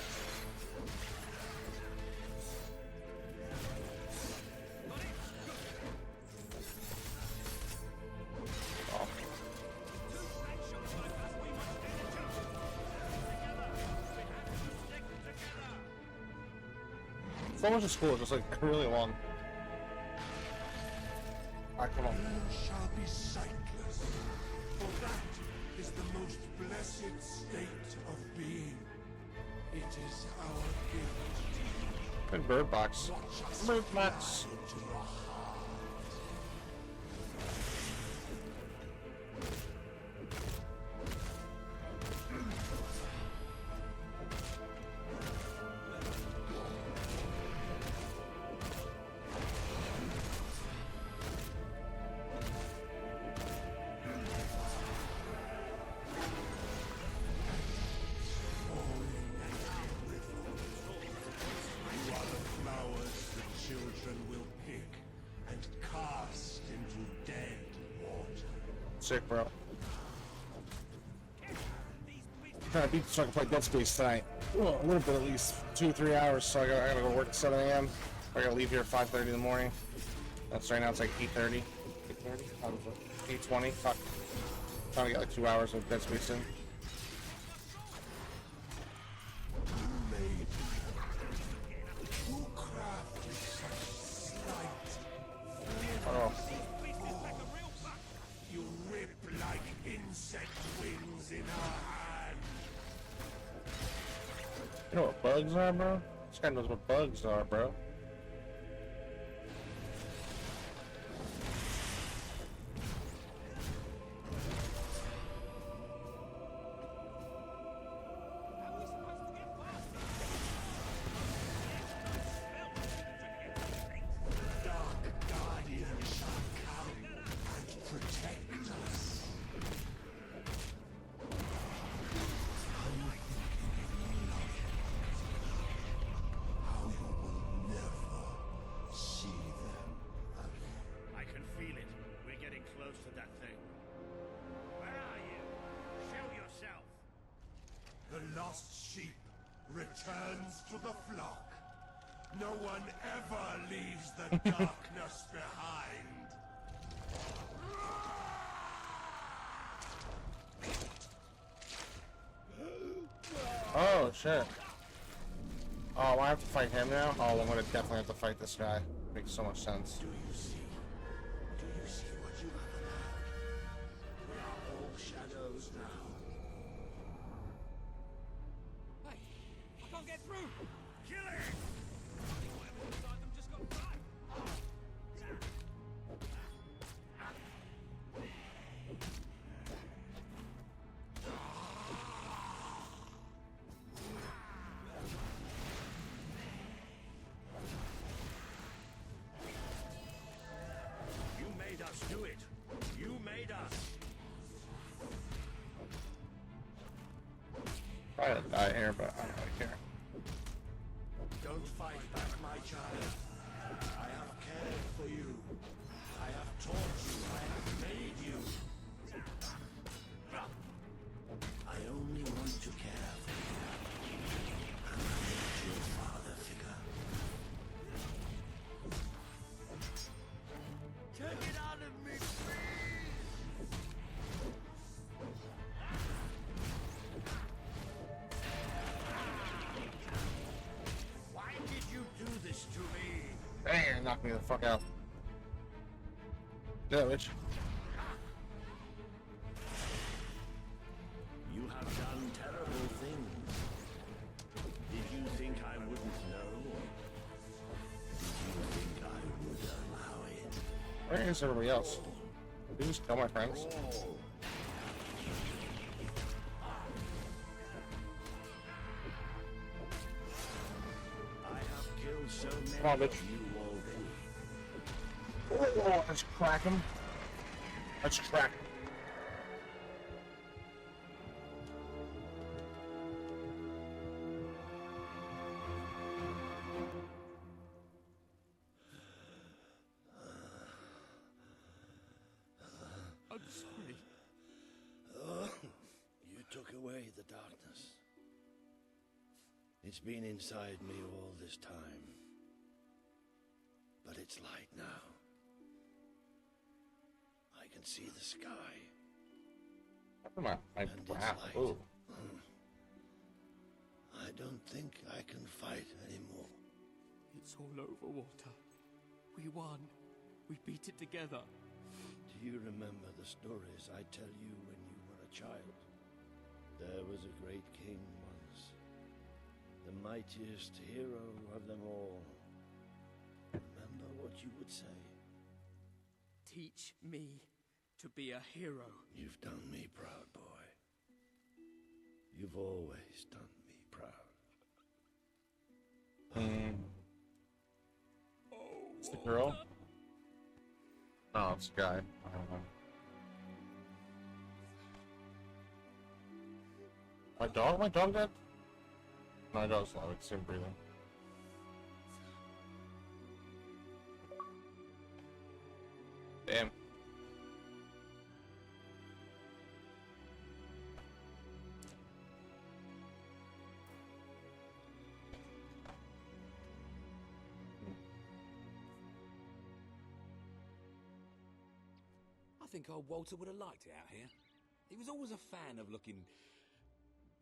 So much of school, just like really long. Alright, come on. You shall be sightless, for that is the most blessed state of being. It is our gift. Good bird box. Bird box. Into your heart. You are the flowers the children will pick and cast into dead water. Sick, bro. Trying to beat so I can play Dead Space tonight. Well, a little bit at least. 2-3 hours, so I gotta go work at 7 a.m. I gotta leave here at 5:30 in the morning. That's right now, it's like 8:30. 8:30? 8:20? Fuck. Trying to get like 2 hours of Dead Space in. Who crafted such slight? Oh. You rip like insect wings in our hand. You know what bugs are, bro? This guy knows what bugs are, bro. lost sheep returns to the flock. No one ever leaves the darkness behind. Oh, shit. Oh, I have to fight him now? Oh, I'm gonna definitely have to fight this guy. Makes so much sense. Do you see? Do you see what you have allowed? We are all shadows now. Hey, I can't get through! Kill it! Whatever inside them just got fried. You made us do it. You made us. I gotta die here, but I don't really care. Don't fight back, my child. I have cared for you. I have taught you. I have made you. I only want to care for you. And I made your father figure. Take it out of me, please! Why did you do this to me? Dang, knock me the fuck out. Yeah, bitch. You have done terrible things. Did you think I wouldn't know? Did you think I would allow it? Where is everybody else? Did you just kill my friends? I have killed so many Come on, bitch. of you already. Oh, let's crack him. Let's crack him. I'm sorry. You took away the darkness. It's been inside me all this time. But it's light now. I can see the sky. Come on, my And it's wow. light. Ooh. I don't think I can fight anymore. It's all over, Walter. We won. We beat it together. Do you remember the stories I tell you when you were a child? There was a great king once, the mightiest hero of them all. Remember what you would say? Teach me to be a hero. You've done me proud, boy. You've always done me proud. It's the girl? No, it's a guy. I don't know. My dog? My dog dead? My dog's alive. It's still breathing. Damn. I think old Walter would have liked it out here. He was always a fan of looking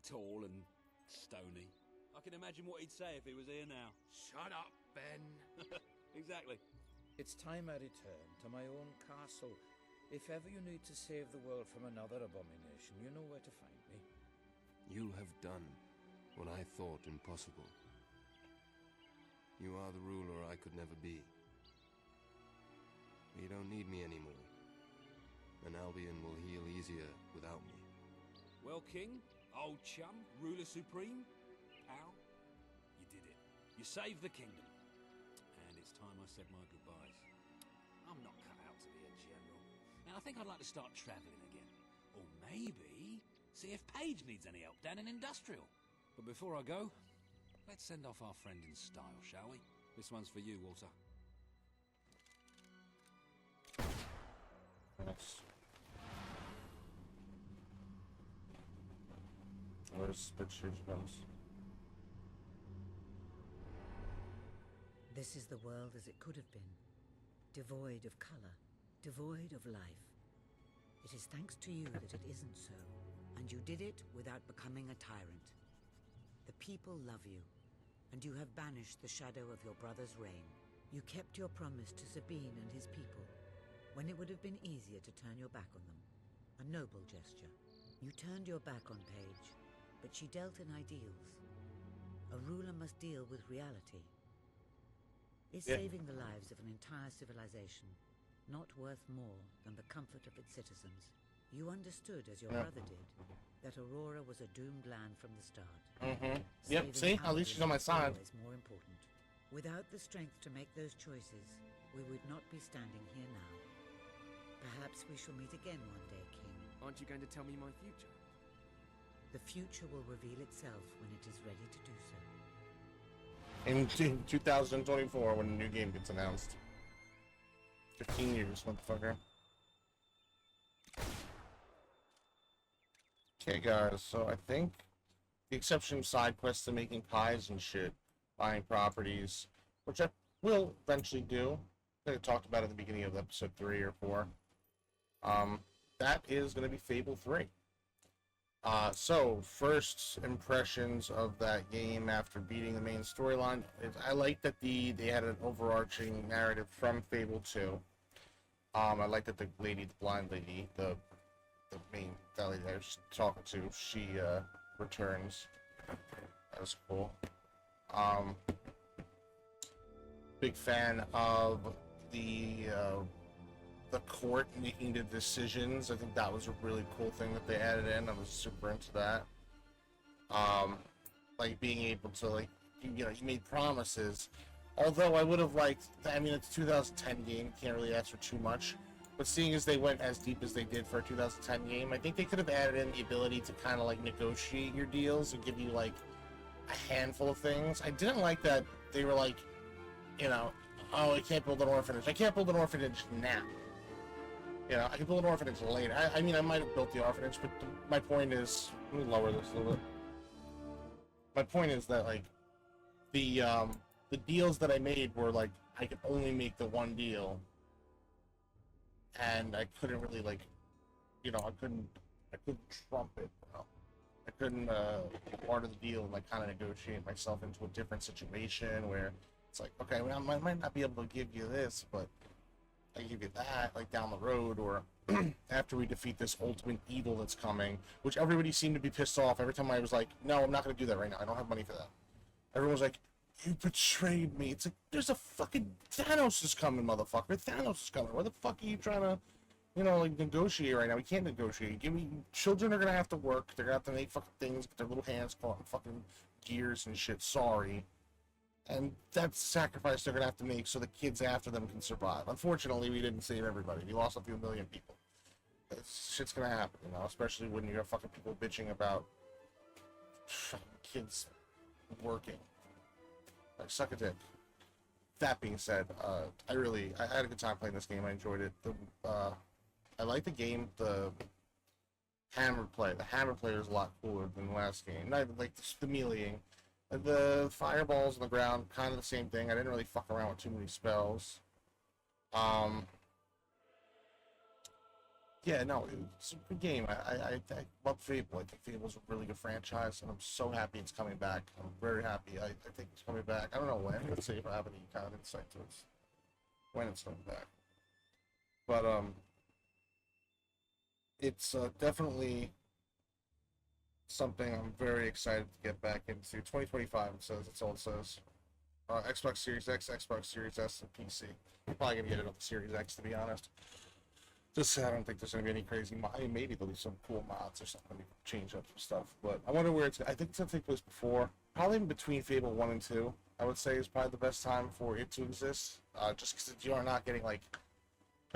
tall and stony. I can imagine what he'd say if he was here now. Shut up, Ben. Exactly. It's time I return to my own castle. If ever you need to save the world from another abomination, you know where to find me. You have done what I thought impossible. You are the ruler I could never be. You don't need me anymore. And Albion will heal easier without me. Well, King, old chum, ruler supreme, pal, you did it. You saved the kingdom. And it's time I said my goodbyes. I'm not cut out to be a general. And I think I'd like to start travelling again. Or maybe see if Page needs any help down in Industrial. But before I go, let's send off our friend in style, shall we? This one's for you, Walter. Nice. Where's picture comes? This is the world as it could have been. Devoid of color, devoid of life. It is thanks to you that it isn't so. And you did it without becoming a tyrant. The people love you, and you have banished the shadow of your brother's reign. You kept your promise to Sabine and his people, when it would have been easier to turn your back on them. A noble gesture. You turned your back on Paige, but she dealt in ideals. A ruler must deal with reality. Is saving the lives of an entire civilization not worth more than the comfort of its citizens? You understood, as your brother did, that Aurora was a doomed land from the start. Yep, see? At least she's on my side. Is more important. Without the strength to make those choices, we would not be standing here now. Perhaps we shall meet again one day, King. Aren't you going to tell me my future? The future will reveal itself when it is ready to do so. In 2024, when a new game gets announced. 15 years, motherfucker. Okay, guys, so I think the exception of side quests and making pies and shit, buying properties, which I will eventually do. I think I talked about it at the beginning of episode 3 or 4. That is going to be Fable 3. So, first impressions of that game after beating the main storyline. I like that they had an overarching narrative from Fable 2. I like that the blind lady, the main lady I was talking to, she returns. That was cool. Big fan of the court making the decisions. I think that was a really cool thing that they added in. I was super into that. Like being able to, like, you made promises. Although I would have liked, I mean, it's a 2010 game, can't really ask for too much. But seeing as they went as deep as they did for a 2010 game, I think they could have added in the ability to kind of like negotiate your deals and give you like a handful of things. I didn't like that they were like, oh, I can't build an orphanage. I can't build an orphanage now. I can build an orphanage later. I mean, I might have built the orphanage, but my point is, let me lower this a little bit. My point is that like the deals that I made were like I could only make the one deal. And I couldn't really like, I couldn't trump it. I couldn't be part of the deal and like kind of negotiate myself into a different situation where it's like, okay, well, I might not be able to give you this, but I give you that like down the road, or after we defeat this ultimate evil that's coming, which everybody seemed to be pissed off every time I was like, no, I'm not going to do that right now. I don't have money for that. Everyone was like, you betrayed me. It's like, there's a fucking Thanos is coming, motherfucker. Thanos is coming. Where the fuck are you trying to, like negotiate right now? We can't negotiate. Children are gonna have to work. They're gonna have to make fucking things, get their little hands caught in fucking gears and shit. Sorry. And that's the sacrifice they're gonna have to make so the kids after them can survive. Unfortunately, we didn't save everybody. We lost a few million people. Shit's gonna happen, especially when you have fucking people bitching about kids working. Like, suck a dick. That being said, I had a good time playing this game. I enjoyed it. I like the game. The hammer play. The hammer play was a lot cooler than the last game. Not even like the meleeing. The fireballs on the ground, kind of the same thing. I didn't really fuck around with too many spells. Yeah, no, it's a good game. I love Fable. I think Fable's a really good franchise, and I'm so happy it's coming back. I'm very happy. I think it's coming back. I don't know when. Let's see if I have any kind of insight to it. When it's coming back. But, it's definitely something I'm very excited to get back into. 2025, it says. That's all it says. Xbox Series X, Xbox Series S, and PC. I'm probably going to get it on the Series X, to be honest. Just, I don't think there's going to be any crazy maybe there'll be some cool mods or something to change up some stuff. But I wonder where I think it's going to take place before. Probably in between Fable 1 and 2, I would say, is probably the best time for it to exist. Just because you are not getting, like...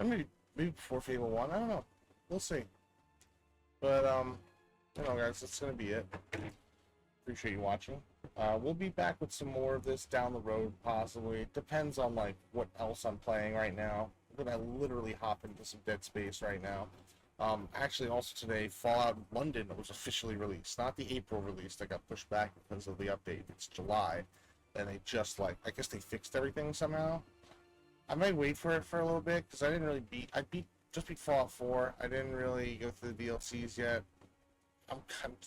Maybe before Fable 1, I don't know. We'll see. But, guys, that's going to be it. Appreciate you watching. We'll be back with some more of this down the road, possibly. It depends on, like, what else I'm playing right now. I'm gonna literally hop into some Dead Space right now. Actually, also today, Fallout London was officially released. Not the April release that got pushed back because of the update. It's July. And they just, like, I guess they fixed everything somehow. I might wait for it for a little bit, because I didn't really just beat Fallout 4. I didn't really go through the DLCs yet.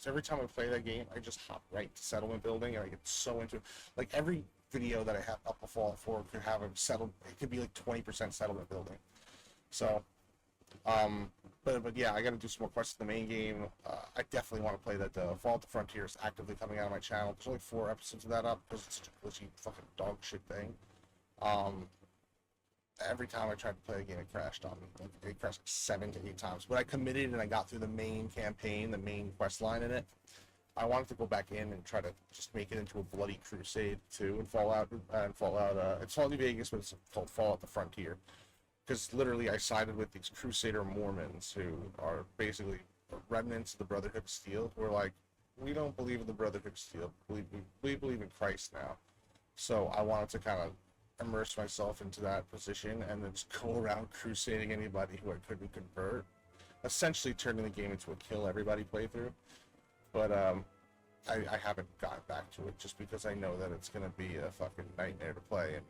Every time I play that game, I just hop right to settlement building, and I get so into it. Like, every video that I have up of Fallout 4 could have a it could be like 20% settlement building. So, but yeah, I gotta do some more quests in the main game. I definitely want to play that. Fallout the Frontier is actively coming out of my channel. There's only 4 episodes of that up, because it's such a glitchy fucking dog shit thing. Every time I tried to play a game, it crashed on me. Like, it crashed like 7 to 8 times. But I committed and I got through the main campaign, the main quest line in it. I wanted to go back in and try to just make it into a bloody crusade too in Fallout. It's Fallout New Vegas, but it's called Fallout the Frontier. Because literally, I sided with these Crusader Mormons who are basically remnants of the Brotherhood of Steel. Who are like, we don't believe in the Brotherhood of Steel. We believe in Christ now. So I wanted to kind of immerse myself into that position and then just go around crusading anybody who I couldn't convert, essentially turning the game into a kill everybody playthrough. But I haven't gotten back to it just because I know that it's gonna be a fucking nightmare to play, and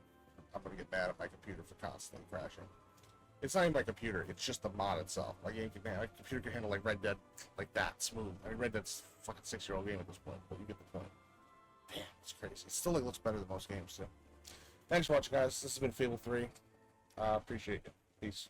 I'm gonna get mad at my computer for constantly crashing. It's not even my computer; it's just the mod itself. My computer can handle like Red Dead like that smooth. I mean, Red Dead's a fucking 6-year-old game at this point, but you get the point. Damn, it's crazy. It still like looks better than most games too. Thanks for watching, guys. This has been Fable 3. Appreciate it. Peace.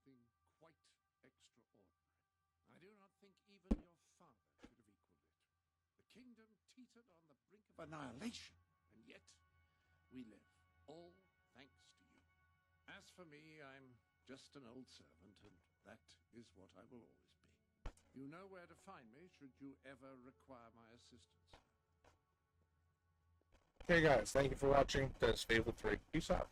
something quite extraordinary. I do not think even your father could have equaled it. The kingdom teetered on the brink of annihilation, and yet we live, all thanks to you. As for me, I'm just an old servant, and that is what I will always be. You know where to find me should you ever require my assistance. Okay, guys, thank you for watching. That's Fable 3. Peace out.